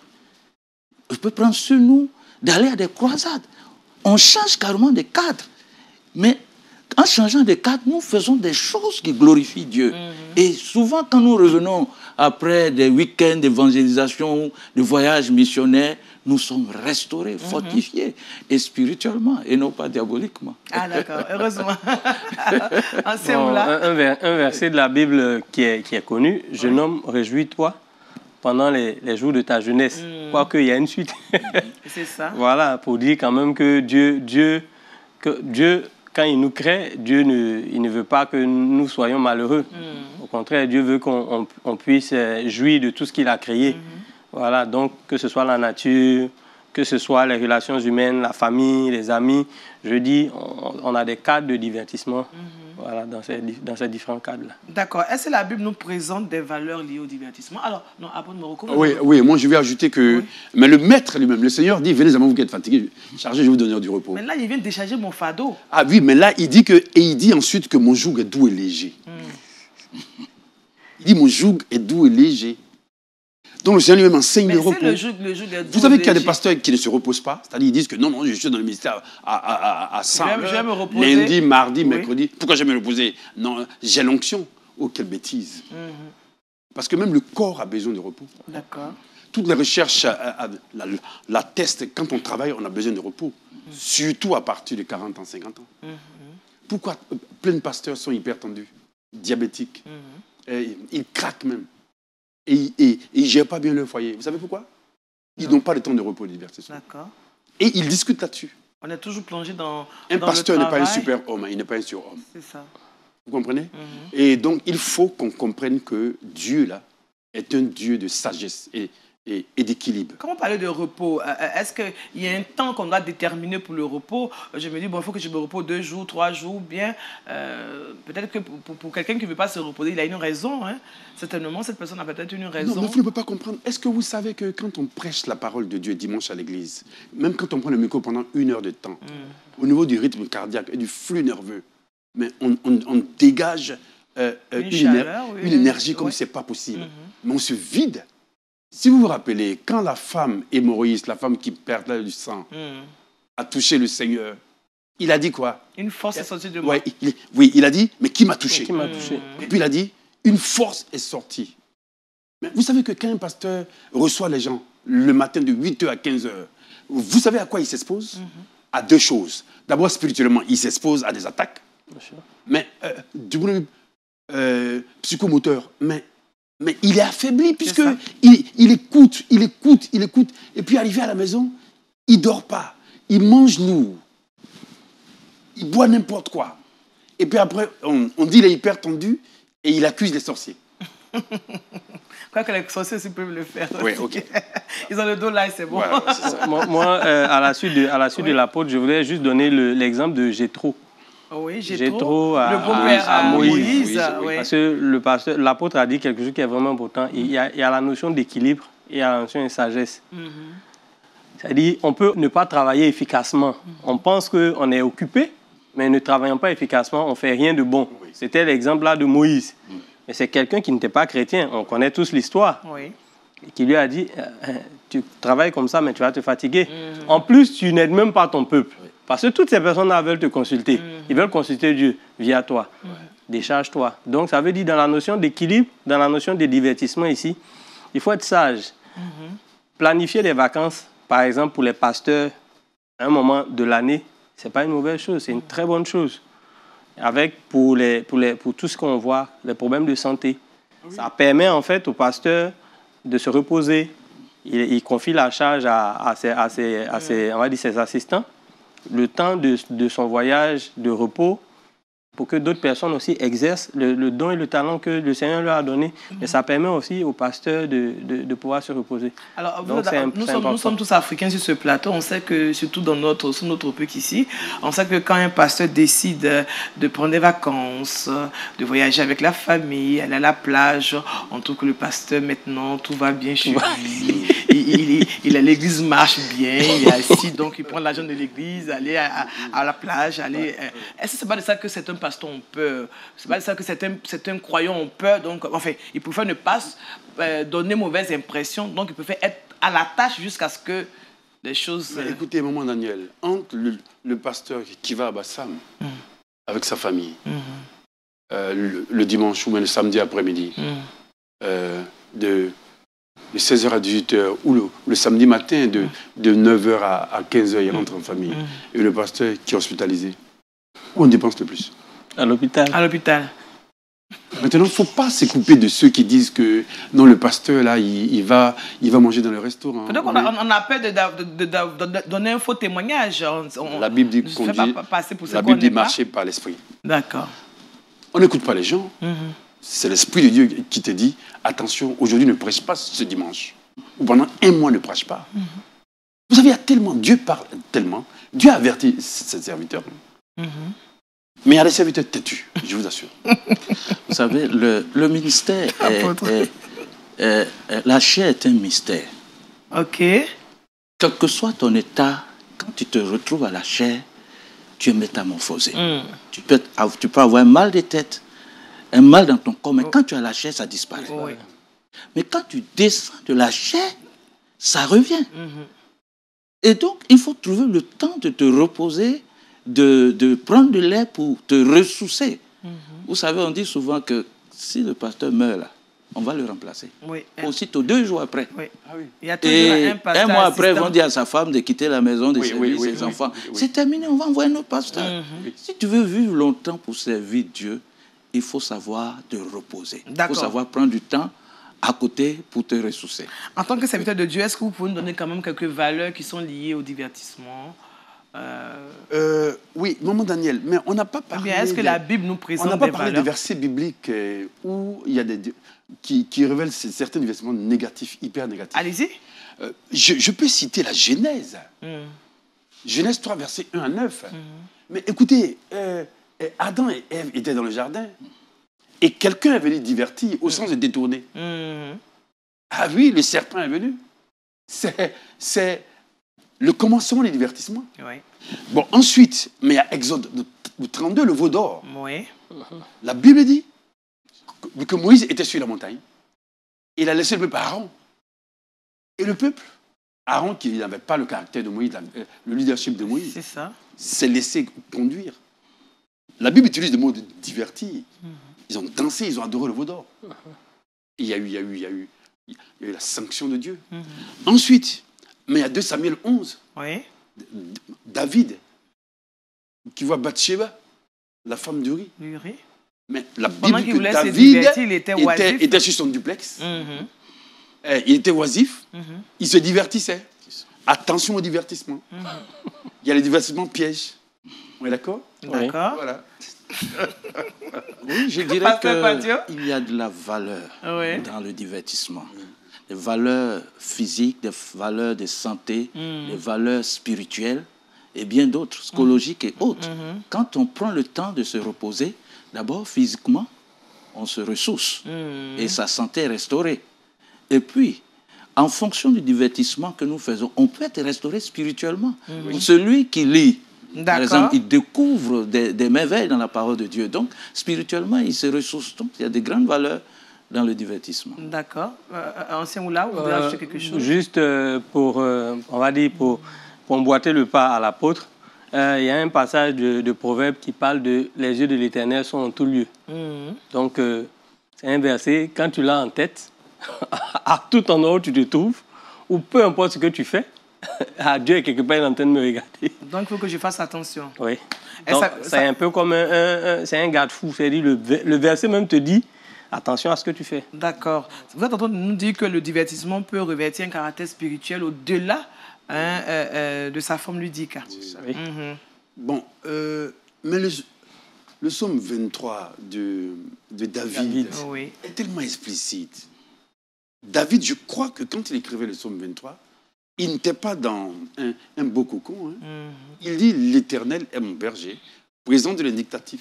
On peut prendre sur nous d'aller à des croisades. On change carrément de cadre. Mais en changeant de cadre, nous faisons des choses qui glorifient Dieu. Et souvent, quand nous revenons après des week-ends d'évangélisation, de voyages missionnaires, nous sommes restaurés, fortifiés, et spirituellement, et non pas diaboliquement. Ah d'accord, heureusement. Un verset de la Bible qui est connu, « Je nomme, réjouis-toi pendant les jours de ta jeunesse ». Quoique, il y a une suite. C'est ça. Voilà, pour dire quand même que Dieu, quand il nous crée, Dieu il ne veut pas que nous soyons malheureux. Au contraire, Dieu veut qu'on puisse jouir de tout ce qu'il a créé. Voilà, donc que ce soit la nature, que ce soit les relations humaines, la famille, les amis. Je dis, on a des cadres de divertissement voilà, dans ces différents cadres-là. D'accord. Est-ce que la Bible nous présente des valeurs liées au divertissement? Alors, non, après, me recouvre. Oui, moi je vais ajouter que... Oui. Mais le maître lui-même, le Seigneur dit, venez à moi, vous qui êtes fatigués, chargez, je vais vous donner du repos. Mais là, il vient de décharger mon fardeau. Ah oui, mais là, il dit ensuite que mon joug est doux et léger. Il dit, mon joug est doux et léger. Donc le Seigneur lui-même enseigne le repos. Vous savez qu'il y a des pasteurs qui ne se reposent pas, c'est-à-dire ils disent que non, je suis dans le ministère à 100 heures, lundi, mardi, mercredi. Pourquoi je vais me reposer? Non, j'ai l'onction. Oh, quelle bêtise. Parce que même le corps a besoin de repos. D'accord. Toutes les recherches l'attestent. Quand on travaille, on a besoin de repos. Surtout à partir de 40 ans, 50 ans. Pourquoi plein de pasteurs sont hyper tendus, diabétiques, ils craquent même. Et ils ne gèrent pas bien leur foyer. Vous savez pourquoi? Ils n'ont pas le temps de repos et de divertissement. D'accord. Et ils discutent là-dessus. On est toujours plongé dans un pasteur n'est pas un super-homme, il n'est pas un surhomme. C'est ça. Vous comprenez? Et donc, il faut qu'on comprenne que Dieu, là, est un Dieu de sagesse et d'équilibre. Comment parler de repos? Est-ce qu'il y a un temps qu'on doit déterminer pour le repos? Je me dis, bon, il faut que je me repose 2 jours, 3 jours, bien. Peut-être que pour quelqu'un qui ne veut pas se reposer, il a une raison. Hein. Certainement, cette personne a peut-être une raison. Non, mais vous ne pouvez pas comprendre. Est-ce que vous savez que quand on prêche la parole de Dieu dimanche à l'église, même quand on prend le micro pendant 1 heure de temps, au niveau du rythme cardiaque et du flux nerveux, mais on dégage une énergie comme ce n'est pas possible. Mais on se vide. Si vous vous rappelez, quand la femme hémorroïste, la femme qui perdait du sang, a touché le Seigneur, il a dit quoi? Une force est sortie de moi. Oui, il a dit, mais qui m'a touché? Qui m'a touché? Et puis il a dit, une force est sortie. Mais vous savez que quand un pasteur reçoit les gens le matin de 8h à 15h, vous savez à quoi il s'expose? À 2 choses. D'abord, spirituellement, il s'expose à des attaques. Mais du point de vue psychomoteur, mais il est affaibli puisque il écoute. Et puis arrivé à la maison, il ne dort pas. Il mange lourd. Il boit n'importe quoi. Et puis après, on dit qu'il est hyper tendu et il accuse les sorciers. Quoi que les sorciers aussi peuvent le faire. Oui, ok. Ils ont le dos là et c'est bon. Voilà, c'est ça. Moi, à la suite de l'apôtre, je voulais juste donner l'exemple de Jéthro. Oui, Jéthro, le beau-père à Moïse. Parce que l'apôtre a dit quelque chose qui est vraiment important. Il y a la notion d'équilibre et il y a la notion de sagesse. C'est-à-dire qu'on peut ne pas travailler efficacement. On pense qu'on est occupé, mais ne travaillant pas efficacement, on ne fait rien de bon. C'était l'exemple là de Moïse. Mais c'est quelqu'un qui n'était pas chrétien. On connaît tous l'histoire. Et qui lui a dit, tu travailles comme ça, mais tu vas te fatiguer. En plus, tu n'aides même pas ton peuple. Parce que toutes ces personnes-là veulent te consulter. Ils veulent consulter Dieu via toi. Décharge-toi. Donc, ça veut dire dans la notion d'équilibre, dans la notion de divertissement ici, il faut être sage. Planifier les vacances, par exemple, pour les pasteurs, à un moment de l'année, ce n'est pas une mauvaise chose, c'est une très bonne chose. Avec, pour tout ce qu'on voit, les problèmes de santé. Ça permet en fait aux pasteurs de se reposer, il confie la charge à on va dire ses assistants, le temps de son voyage de repos, pour que d'autres personnes aussi exercent le don et le talent que le Seigneur leur a donné. Mais ça permet aussi aux pasteurs de pouvoir se reposer. Alors, nous sommes tous africains sur ce plateau. On sait que, surtout sur notre PUC ici, on sait que quand un pasteur décide de prendre des vacances, de voyager avec la famille, aller à la plage, on trouve que le pasteur, maintenant, tout va bien chez lui. L'église marche bien, il est assis, donc il prend l'argent de l'église, aller à la plage, aller... Est-ce que c'est pas de ça que c'est un pasteur on peut, c'est pas ça que certains croyants ont peur, donc enfin ils préfèrent ne pas donner mauvaise impression, donc ils préfèrent être à la tâche jusqu'à ce que les choses... Écoutez, maman Daniel, entre le pasteur qui va à Bassam avec sa famille le dimanche ou même le samedi après-midi de 16h à 18h ou le samedi matin de 9h à 15h il rentre en famille, et le pasteur qui est hospitalisé, où on dépense le plus? À l'hôpital. À l'hôpital. Maintenant, il ne faut pas se couper de ceux qui disent que non, le pasteur, là, il va manger dans le restaurant. Donc, on a peur de donner un faux témoignage. La Bible dit qu'on dit marcher par l'esprit. D'accord. On n'écoute pas les gens. C'est l'Esprit de Dieu qui te dit, attention, aujourd'hui, ne prêche pas ce dimanche. Ou pendant un mois, ne prêche pas. Vous savez, il y a tellement, Dieu parle tellement. Dieu a averti ses serviteurs. Mais il y a des serviteurs têtus, je vous assure. Vous savez, le ministère la chair est un mystère. Ok. Quel que soit ton état, quand tu te retrouves à la chair, tu es métamorphosé. Tu peux avoir un mal de tête, un mal dans ton corps, mais quand tu as la chair, ça disparaît. Mais quand tu descends de la chair, ça revient. Et donc, il faut trouver le temps de te reposer, de prendre de l'air pour te ressourcer. Vous savez, on dit souvent que si le pasteur meurt là, on va le remplacer. Aussitôt, 2 jours après. Il y a toujours un mois après, ils vont dire à sa femme de quitter la maison, de servir ses enfants. C'est terminé, on va envoyer notre pasteur. Si tu veux vivre longtemps pour servir Dieu, il faut savoir te reposer. Il faut savoir prendre du temps à côté pour te ressourcer. En tant que serviteur de Dieu, est-ce que vous pouvez nous donner quand même quelques valeurs qui sont liées au divertissement? Oui, maman Daniel, mais on n'a pas parlé... Est-ce que la Bible nous présente des valeurs? On n'a pas parlé des versets bibliques où il y a qui révèlent certains divertissements négatifs, hyper négatifs. Allez-y. Je peux citer la Genèse. Genèse 3, versets 1 à 9. Mais écoutez, Adam et Ève étaient dans le jardin et quelqu'un est venu divertir au sens de détourner. Ah oui, le serpent est venu. C'est le commencement des divertissements. Bon, ensuite, mais il y a Exode 32, le veau d'or. La Bible dit que Moïse était sur la montagne. Il a laissé le peuple à Aaron. Et le peuple, Aaron, qui n'avait pas le caractère de Moïse, le leadership de Moïse, s'est laissé conduire. La Bible utilise le mot de divertir. Ils ont dansé, ils ont adoré le veau d'or. Il y a eu la sanction de Dieu. Ensuite, mais il y a 2 Samuel 11. David, qui voit Bathsheba, la femme d'Uri. Mais la Bible dit que David était sur son duplex. Il était oisif. Il se divertissait. Attention au divertissement. Il y a les divertissements pièges. On est d'accord? D'accord. Voilà. Oui, je dirais qu'il y a de la valeur dans le divertissement. Des valeurs physiques, des valeurs de santé, des valeurs spirituelles et bien d'autres, psychologiques et autres. Quand on prend le temps de se reposer, d'abord physiquement, on se ressource et sa santé est restaurée. Et puis, en fonction du divertissement que nous faisons, on peut être restauré spirituellement. Celui qui lit, par exemple, il découvre des merveilles dans la parole de Dieu. Donc, spirituellement, il se ressource. Donc, il y a de grandes valeurs dans le divertissement. D'accord. Ancien Moula, vous voulez ajouter quelque chose? Juste pour, on va dire, pour emboîter le pas à l'apôtre, il y a un passage de Proverbe qui parle de « les yeux de l'Éternel sont en tout lieu ». Donc, c'est un verset, quand tu l'as en tête, à tout endroit où tu te trouves, ou peu importe ce que tu fais, Dieu est quelque part, il est en train de me regarder. Donc, il faut que je fasse attention. Oui. Donc, c'est un peu comme c'est un garde-fou. C'est-à-dire, le verset même te dit, attention à ce que tu fais. D'accord. Vous êtes en train de nous dire que le divertissement peut revêtir un caractère spirituel au-delà de sa forme ludique. Oui. Bon, mais le psaume 23 de David oui. est tellement explicite. David, je crois que quand il écrivait le psaume 23, il n'était pas dans un beau cocon. Il dit « L'Éternel est mon berger », présent de l'indicatif,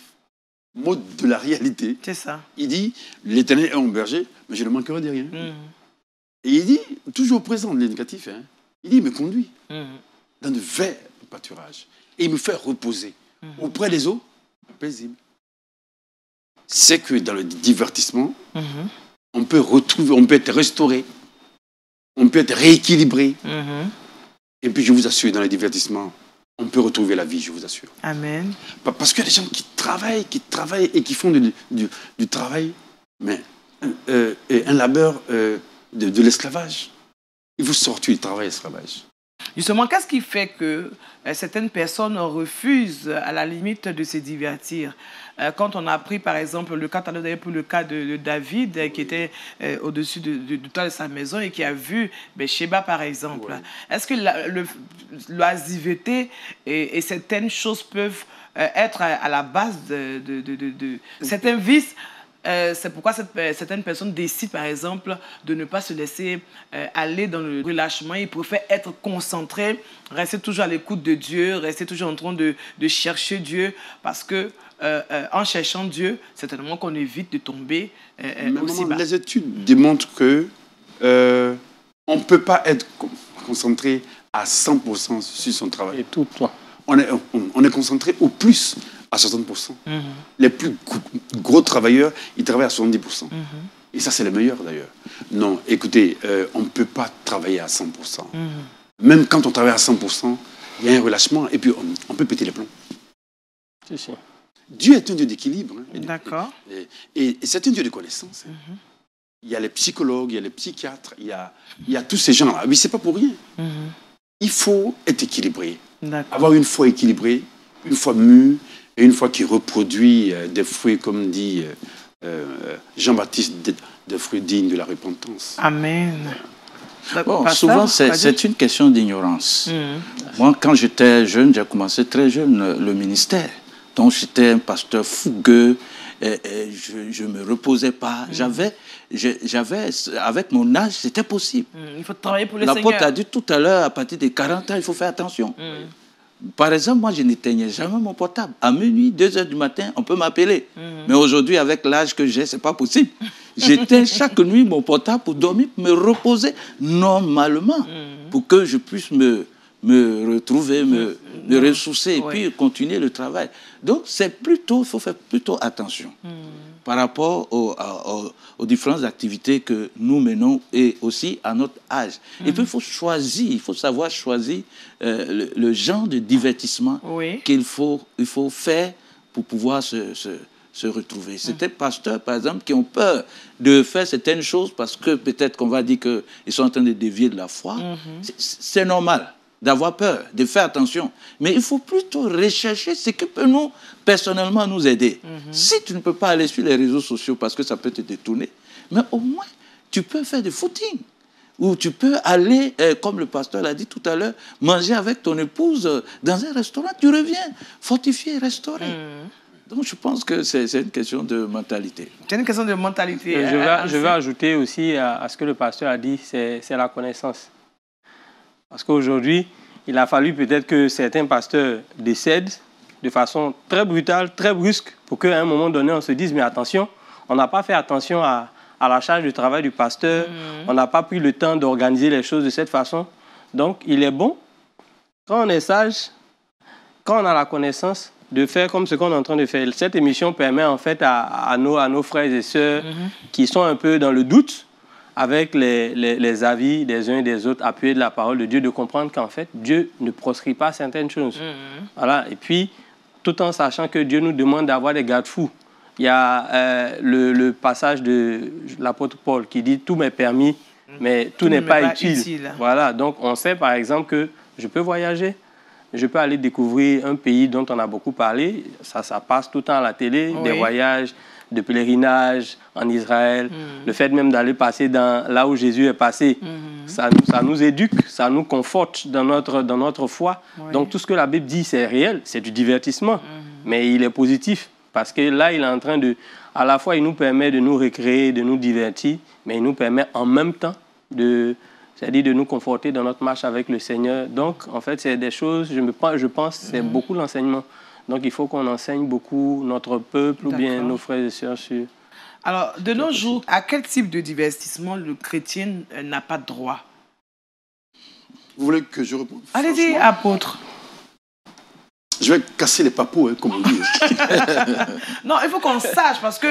mot de la réalité. C'est ça. Il dit « L'Éternel est mon berger, mais je ne manquerai de rien ». Et il dit, toujours présent de l'indicatif, il dit « Il me conduit dans de verts pâturages et il me fait reposer auprès des eaux paisibles ». C'est que dans le divertissement, on peut retrouver, on peut être restauré, on peut être rééquilibré. Et puis je vous assure, dans le divertissement, on peut retrouver la vie, je vous assure. Amen. Parce qu'il y a des gens qui travaillent et qui font du travail, mais un labeur de l'esclavage. Il faut sortir du travail et l'esclavage. Justement, qu'est-ce qui fait que certaines personnes refusent à la limite de se divertir? Quand on a pris, par exemple, le cas de David, qui était au-dessus du toit de sa maison et qui a vu Sheba, par exemple. Ouais. Est-ce que l'oisiveté et certaines choses peuvent être à la base de certains vices? C'est pourquoi certaines personnes décident, par exemple, de ne pas se laisser aller dans le relâchement. Ils préfèrent être concentrés, rester toujours à l'écoute de Dieu, rester toujours en train de chercher Dieu, parce que en cherchant Dieu, certainement qu'on évite de tomber aussi bas. Les études démontrent que on ne peut pas être concentré à 100% sur son travail. Et tout le temps. On est concentré au plus à 60%. Les plus gros travailleurs, ils travaillent à 70%. Et ça, c'est les meilleurs, d'ailleurs. Non, écoutez, on ne peut pas travailler à 100%. Même quand on travaille à 100%, il y a un relâchement et puis on peut péter les plombs. Si. Dieu est un Dieu d'équilibre. D'accord. Et c'est un Dieu de connaissance. Il y a les psychologues, il y a les psychiatres, il y a tous ces gens-là. Mais ce n'est pas pour rien. Il faut être équilibré. Avoir une foi équilibrée, une foi mûre, et une foi qui reproduit des fruits, comme dit Jean-Baptiste, des fruits dignes de la repentance. Amen. Bon, souvent, c'est une question d'ignorance. Moi, quand j'étais jeune, j'ai commencé très jeune le ministère. Donc, j'étais un pasteur fougueux, et je ne me reposais pas. J'avais, avec mon âge, c'était possible. Il faut travailler pour le Seigneur. L'apôtre a dit tout à l'heure, à partir de 40 ans, il faut faire attention. Par exemple, moi, je n'éteignais jamais mon portable. À minuit, 2 heures du matin, on peut m'appeler. Mais aujourd'hui, avec l'âge que j'ai, ce n'est pas possible. J'éteins chaque nuit mon portable pour dormir, pour me reposer normalement, pour que je puisse me retrouver, me ressourcer et puis continuer le travail. Donc, il faut faire plutôt attention par rapport aux différentes activités que nous menons et aussi à notre âge. Et puis, il faut savoir choisir le genre de divertissement qu'il faut faire pour pouvoir se retrouver. C'est des pasteurs, par exemple, qui ont peur de faire certaines choses parce que peut-être qu'on va dire qu'ils sont en train de dévier de la foi. C'est normal d'avoir peur, de faire attention. Mais il faut plutôt rechercher ce qui peut personnellement nous aider. Si tu ne peux pas aller sur les réseaux sociaux parce que ça peut te détourner, mais au moins, tu peux faire du footing. Ou tu peux aller, comme le pasteur l'a dit tout à l'heure, manger avec ton épouse dans un restaurant. Tu reviens fortifié, restauré. Donc, je pense que c'est une question de mentalité. C'est une question de mentalité. Je vais ajouter aussi à ce que le pasteur a dit, c'est la connaissance. Parce qu'aujourd'hui, il a fallu peut-être que certains pasteurs décèdent de façon très brutale, très brusque, pour qu'à un moment donné, on se dise, mais attention, on n'a pas fait attention à la charge de travail du pasteur, on n'a pas pris le temps d'organiser les choses de cette façon. Donc, il est bon, quand on est sage, quand on a la connaissance, de faire comme ce qu'on est en train de faire. Cette émission permet en fait à nos frères et sœurs qui sont un peu dans le doute, avec les avis des uns et des autres, appuyés de la parole de Dieu, de comprendre qu'en fait, Dieu ne proscrit pas certaines choses. Voilà. Et puis, tout en sachant que Dieu nous demande d'avoir des garde-fous. Il y a le passage de l'apôtre Paul qui dit « Tout m'est permis, mais tout n'est pas utile. » Voilà. Donc, on sait par exemple que je peux voyager, je peux aller découvrir un pays dont on a beaucoup parlé. Ça passe tout le temps à la télé, des voyages de pèlerinage en Israël, le fait même d'aller passer là où Jésus est passé, ça nous éduque, ça nous conforte dans notre foi. Oui. Donc tout ce que la Bible dit, c'est réel, c'est du divertissement, mais il est positif parce que là, il est en train de... À la fois, il nous permet de nous récréer, de nous divertir, mais il nous permet en même temps c'est-à-dire de nous conforter dans notre marche avec le Seigneur. Donc, en fait, c'est des choses, je pense, c'est beaucoup l'enseignement. Donc, il faut qu'on enseigne beaucoup notre peuple ou bien nos frères et sœurs sur... Alors, de nos jours, à quel type de divertissement le chrétien n'a pas droit? Vous voulez que je réponde? Allez-y, apôtre. Je vais casser les papous, hein, comme on dit. Non, il faut qu'on sache, parce que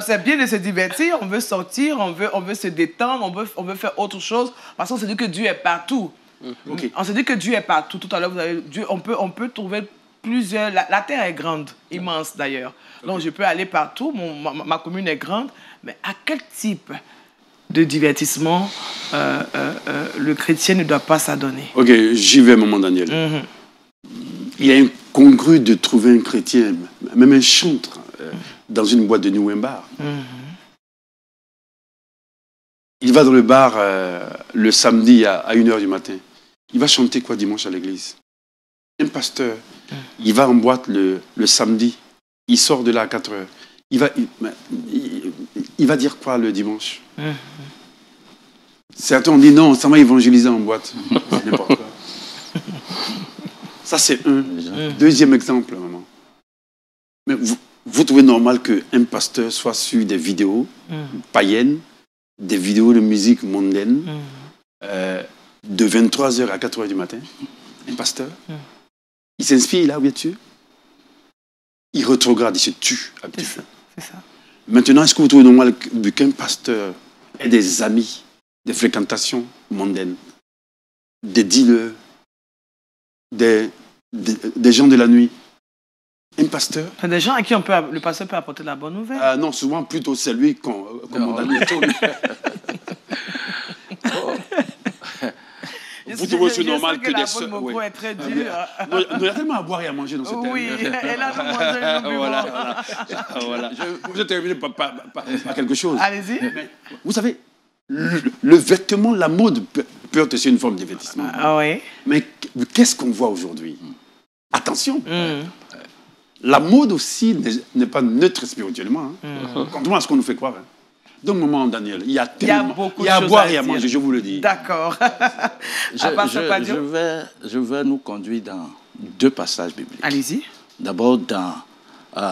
c'est bien de se divertir, on veut sortir, on veut se détendre, on veut faire autre chose, parce qu'on se dit que Dieu est partout. Okay. On se dit que Dieu est partout. Tout à l'heure, on peut trouver plusieurs... La terre est grande, immense d'ailleurs. Okay. Donc, je peux aller partout, ma commune est grande, mais à quel type de divertissement le chrétien ne doit pas s'adonner? Ok, j'y vais, maman Daniel. Il y a incongru de trouver un chrétien, même un chantre, dans une boîte de nuit ou un bar. Il va dans le bar le samedi à 1h du matin. Il va chanter quoi dimanche à l'église? Un pasteur, il va en boîte le samedi. Il sort de là à 4h. Il va dire quoi le dimanche? Certains ont dit non, ça m'a évangélisé en boîte. C'est n'importe quoi. Ça, c'est un. Deuxième exemple, maman. Mais vous trouvez normal qu'un pasteur soit sur des vidéos païennes, des vidéos de musique mondaine, de 23h à 4h du matin? Un pasteur? Il s'inspire là, bien sûr. Il rétrograde, il se tue. C'est ça. Maintenant, est-ce que vous trouvez normal qu'un pasteur ait des amis, des fréquentations mondaines, des dealers, des gens de la nuit? Un pasteur? Des gens à qui le pasteur peut apporter la bonne nouvelle. Non, souvent plutôt c'est lui qu'on tourne. Vous trouvez aussi normal que des sœurs... Oui. Est très dur. Il y a tellement à boire et à manger dans cette terre. Oui, et là, nous mangeons voilà. Je vais terminer par quelque chose. Allez-y. Vous savez, le vêtement, la mode peut être aussi une forme de divertissement. Ah oui. Mais qu'est-ce qu'on voit aujourd'hui? Attention. La mode aussi n'est pas neutre spirituellement. Contrairement à ce qu'on nous fait croire. Donc, maman Daniel, il y a à boire et à manger, je vous le dis. D'accord. Je vais nous conduire dans deux passages bibliques. Allez-y. D'abord, dans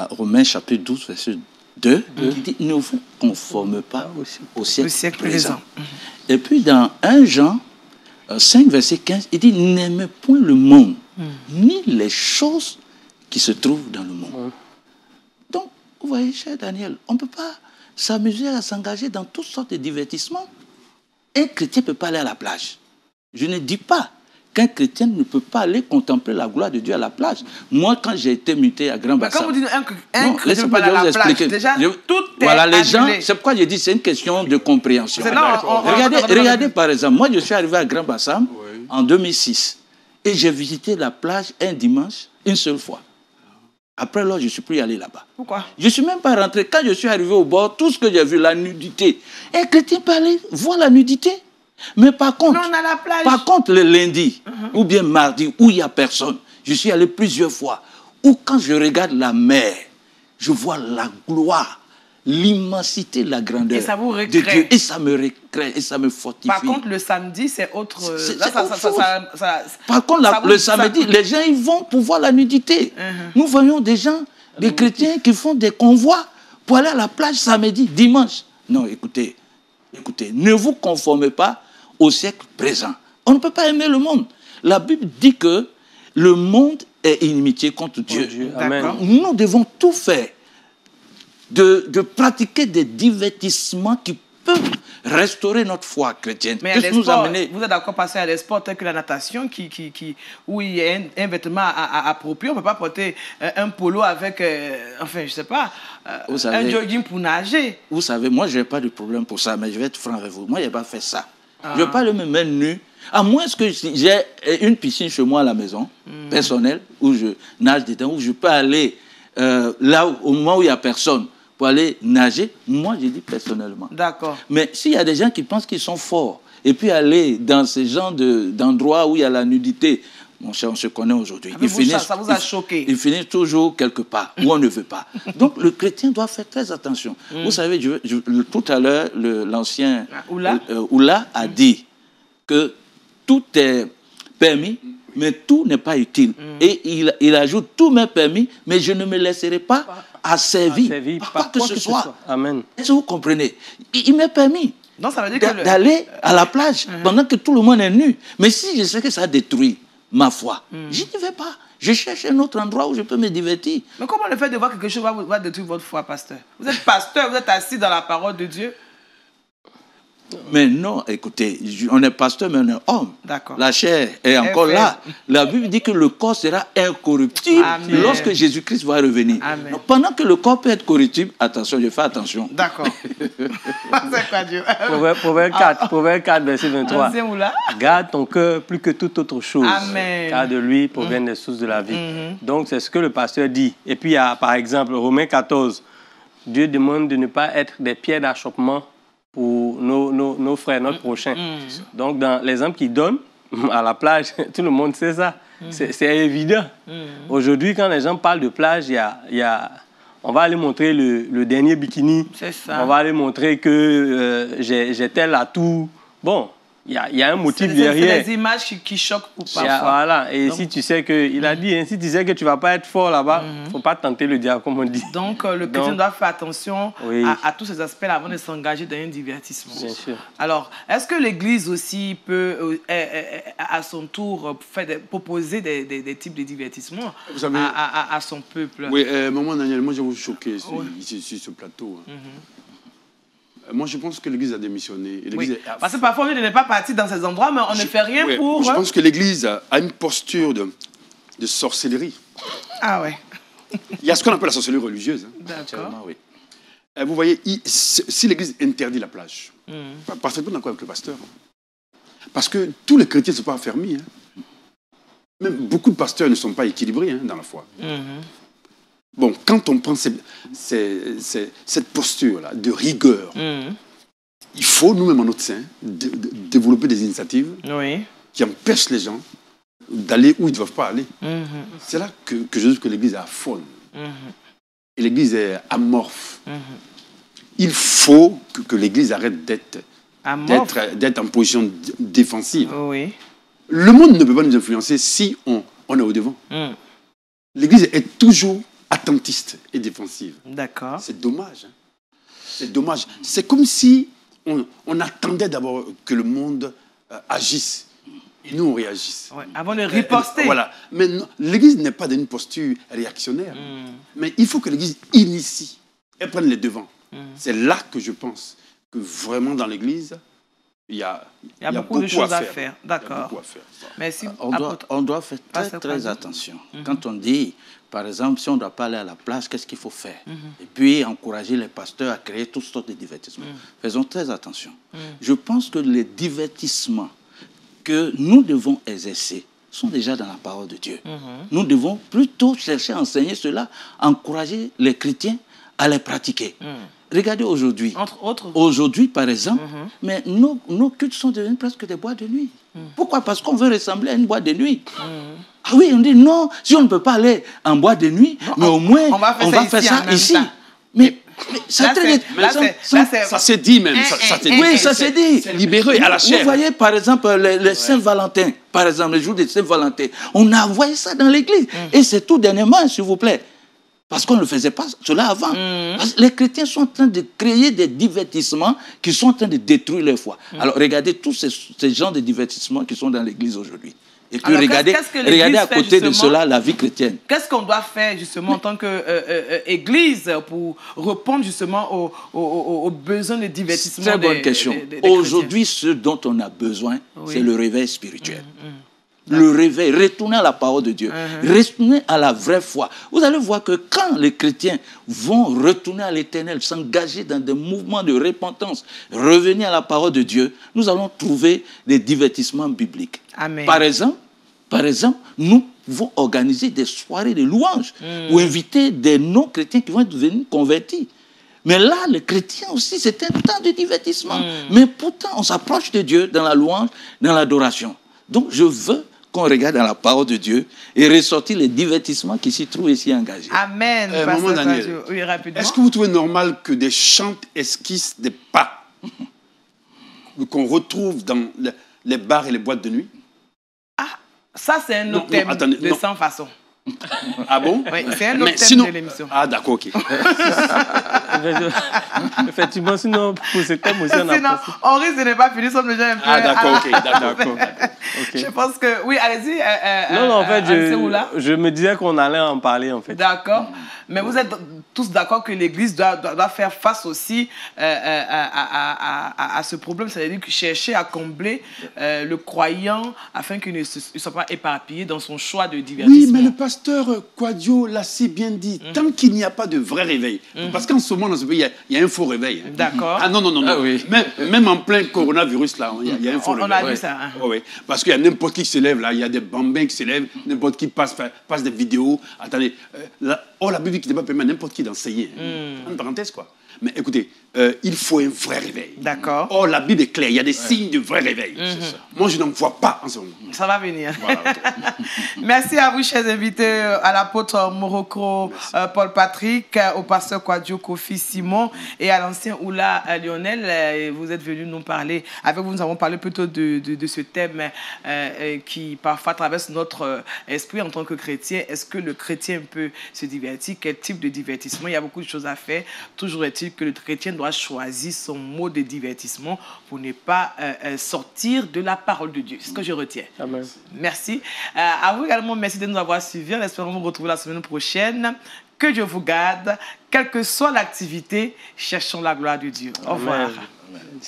Romains chapitre 12, verset 2, qui dit « Ne vous conformez pas au siècle présent ». Et puis, dans 1 Jean 5, verset 15, il dit « N'aimez point le monde, ni les choses qui se trouvent dans le monde. » Donc, vous voyez, cher Daniel, on ne peut pas s'amuser à s'engager dans toutes sortes de divertissements. Un chrétien ne peut pas aller à la plage. Je ne dis pas qu'un chrétien ne peut pas aller contempler la gloire de Dieu à la plage. Moi, quand j'ai été muté à Grand Bassam... Quand vous dites un chrétien ne peut pas aller à la plage, déjà, tout est voilà, les gens, annulé. c'est pourquoi je dis c'est une question de compréhension. Là, regardez, par exemple, moi, je suis arrivé à Grand Bassam en 2006 et j'ai visité la plage un dimanche, une seule fois. Après, là, je ne suis plus allé là-bas. Pourquoi? Je ne suis même pas rentré. Quand je suis arrivé au bord, tout ce que j'ai vu, la nudité. Un chrétien peut aller voir la nudité. Mais par contre, non, on a la plage. Par contre, le lundi ou bien mardi, où il n'y a personne, je suis allé plusieurs fois. Ou quand je regarde la mer, je vois la gloire, l'immensité, la grandeur et ça vous de Dieu. Et ça me recrée, et ça me fortifie. Par contre, le samedi, c'est autre... Par contre, le samedi, les gens ils vont pour voir la nudité. Nous voyons des gens, des chrétiens qui font des convois pour aller à la plage samedi, dimanche. Non, écoutez, ne vous conformez pas au siècle présent. On ne peut pas aimer le monde. La Bible dit que le monde est inimitié contre Dieu. Amen. Nous devons tout faire de pratiquer des divertissements qui peuvent restaurer notre foi chrétienne. Mais à nous amener... Vous êtes d'accord passer à des sports tels que la natation, où il y a un vêtement approprié. On ne peut pas porter un polo avec, enfin, je ne sais pas, un jogging pour nager. Vous savez, moi, je n'ai pas de problème pour ça, mais je vais être franc avec vous. Moi, je n'ai pas fait ça. Je ne vais pas me mettre nu. À moins que j'ai une piscine chez moi à la maison, personnelle, où je nage dedans, où je peux aller là au moment où il n'y a personne, pour aller nager, moi, je dis personnellement. D'accord. Mais s'il y a des gens qui pensent qu'ils sont forts, et puis aller dans ces genres d'endroits où il y a la nudité, mon cher, on se connaît aujourd'hui. Ça vous a choqué. Ils finissent toujours quelque part où on ne veut pas. Donc, le chrétien doit faire très attention. Vous savez, tout à l'heure, l'ancien Oula a dit que tout est permis, mais tout n'est pas utile. Et il ajoute, tout m'est permis, mais je ne me laisserai pas asservir par quoi que ce soit. Amen. Est-ce que vous comprenez? Il m'est permis d'aller à la plage pendant que tout le monde est nu. Mais si je sais que ça détruit ma foi, je n'y vais pas. Je cherche un autre endroit où je peux me divertir. Mais comment le fait de voir quelque chose va détruire votre foi, pasteur? Vous êtes pasteur, vous êtes assis dans la parole de Dieu. Mais non, écoutez, on est pasteur, mais on est homme. D'accord. La chair est encore là. La Bible dit que le corps sera incorruptible lorsque Jésus-Christ va revenir. Donc, pendant que le corps peut être corruptible, attention, je fais attention. D'accord. C'est quoi Dieu? Proverbe 4, verset 23. Garde ton cœur plus que toute autre chose. Amen. Car de lui proviennent les sources de la vie. Donc, c'est ce que le pasteur dit. Et puis, il y a, par exemple, Romains 14. Dieu demande de ne pas être des pierres d'achoppement pour nos frères, notre prochain. Donc, dans l'exemple qu'il donne, à la plage, tout le monde sait ça. C'est évident. Aujourd'hui, quand les gens parlent de plage, on va aller montrer le dernier bikini. C'est ça. On va aller montrer que j'ai tel atout. Bon, il y a un motif derrière. C'est les images qui choquent pour parfois. Voilà. Et donc, si tu sais que, il a dit, si tu sais que tu ne vas pas être fort là-bas, il ne faut pas tenter le diable, comme on dit. Donc, le chrétien doit faire attention à tous ces aspects avant de s'engager dans un divertissement. Bien sûr. Alors, est-ce que l'Église aussi peut, à son tour, proposer des types de divertissements à son peuple? Oui, maman Daniel, moi je vais vous choquer sur ce plateau. Moi, je pense que l'Église a démissionné. Parce que parfois, on n'est pas parti dans ces endroits, mais on ne fait rien pour... Je pense que l'Église a une posture de sorcellerie. Ah ouais. Il y a ce qu'on appelle la sorcellerie religieuse. D'accord. Oui. Vous voyez, si l'Église interdit la plage, parfaitement d'accord avec le pasteur. Parce que tous les chrétiens ne sont pas affermis. Même beaucoup de pasteurs ne sont pas équilibrés dans la foi. Bon, quand on prend cette posture-là de rigueur, il faut, nous-mêmes en notre sein, développer des initiatives qui empêchent les gens d'aller où ils ne doivent pas aller. C'est là que je dis que l'Église est aphone. Et l'Église est amorphe. Il faut que l'Église arrête d'être en position défensive. Le monde ne peut pas nous influencer si on est au devant. L'Église est toujours attentiste et défensive. D'accord. C'est dommage. C'est dommage. C'est comme si on attendait d'abord que le monde agisse. Et nous, on réagisse. Avant de riposter. Voilà. Mais l'Église n'est pas dans une posture réactionnaire. Mais il faut que l'Église initie et prenne les devants. C'est là que je pense que vraiment dans l'Église, il y a beaucoup de choses à faire. D'accord. Merci. On doit faire très attention. Quand on dit, par exemple, si on ne doit pas aller à la plage, qu'est-ce qu'il faut faire? Et puis encourager les pasteurs à créer toutes sortes de divertissements. Faisons très attention. Je pense que les divertissements que nous devons exercer sont déjà dans la parole de Dieu. Nous devons plutôt chercher à enseigner cela, encourager les chrétiens à les pratiquer. Regardez aujourd'hui. Entre autres. Aujourd'hui, par exemple, mais nos cultes sont devenus presque des boîtes de nuit. Pourquoi? Parce qu'on veut ressembler à une boîte de nuit. Ah oui, on dit non, si on ne peut pas aller en boîte de nuit, mais au moins, on va faire ça ici. Mais ça s'est dit même. Oui, ça s'est dit. Libéré à la chair. Vous voyez, par exemple, les Saint-Valentin, par exemple, le jour de Saint-Valentin, on a envoyé ça dans l'église. Et c'est tout dernièrement, s'il vous plaît. Parce qu'on ne faisait pas cela avant. Parce que les chrétiens sont en train de créer des divertissements qui sont en train de détruire leur foi. Alors, regardez tous ces genres de divertissements qui sont dans l'église aujourd'hui. Et puis, regardez à côté de cela la vie chrétienne. Qu'est-ce qu'on doit faire, justement, en tant qu'Église, pour répondre, justement, aux besoins de divertissement? Très bonne question. Aujourd'hui, ce dont on a besoin, c'est le réveil spirituel. Le réveil, retourner à la parole de Dieu, retourner à la vraie foi. Vous allez voir que quand les chrétiens vont retourner à l'Éternel, s'engager dans des mouvements de repentance, revenir à la parole de Dieu, nous allons trouver des divertissements bibliques. Amen. Par exemple, nous pouvons organiser des soirées de louanges ou inviter des non-chrétiens qui vont devenir convertis. Mais là, le chrétien aussi, c'est un temps de divertissement. Mais pourtant, on s'approche de Dieu dans la louange, dans l'adoration. Donc, je veux qu'on regarde dans la parole de Dieu et ressortir les divertissements qui s'y trouvent ici engagés. Amen. Maman Daniel, oui, rapidement. Est-ce que vous trouvez normal que des chants esquissent des pas qu'on retrouve dans les bars et les boîtes de nuit? Ah, ça c'est un autre thème de 100 façons. Ah bon? Oui, c'est un autre thème de l'émission. Ah d'accord, ok. Effectivement, sinon, pour ce thème aussi, on risque de ne pas finir sur le jeu un peu. Ah d'accord, ok, d'accord. Je pense que... Oui, allez-y. Non, en fait, je me disais qu'on allait en parler, en fait. D'accord. Mais vous êtes tous d'accord que l'Église doit faire face aussi à ce problème, c'est-à-dire chercher à combler le croyant afin qu'il ne soit pas éparpillé dans son choix de divertissement. Oui, mais le pasteur Quadio l'a si bien dit, tant qu'il n'y a pas de vrai réveil, parce qu'en ce moment, dans ce pays, il y a un faux réveil. D'accord. Ah non. Ah, oui. Même en plein coronavirus, là, il y a un faux réveil. On a vu ça. Hein. Oui, parce qu'il y a n'importe qui qui se lève, là, il y a des bambins qui se lèvent, n'importe qui passe des vidéos. Attendez, la Bible qui n'est pas permis à n'importe qui d'enseigner. En parenthèse, quoi. Mais écoutez, il faut un vrai réveil. D'accord. Or, la Bible est claire, il y a des signes de vrai réveil. Moi, je n'en vois pas en ce moment. Ça va venir. Voilà, okay. Merci à vous, chers invités, à l'apôtre Morocco Paul Patrick, au pasteur Quadio Kofi Simon et à l'ancien Oula Lionel. Vous êtes venus nous parler. Avec vous, nous avons parlé plutôt de ce thème qui parfois traverse notre esprit en tant que chrétien. Est-ce que le chrétien peut se divertir? Quel type de divertissement? Il y a beaucoup de choses à faire. Toujours est-il que le chrétien doit choisir son mot de divertissement pour ne pas sortir de la parole de Dieu. C'est ce que je retiens. Amen. Merci. À vous également, merci de nous avoir suivis. En espérant vous retrouver la semaine prochaine. Que Dieu vous garde. Quelle que soit l'activité, cherchons la gloire de Dieu. Au revoir. Amen.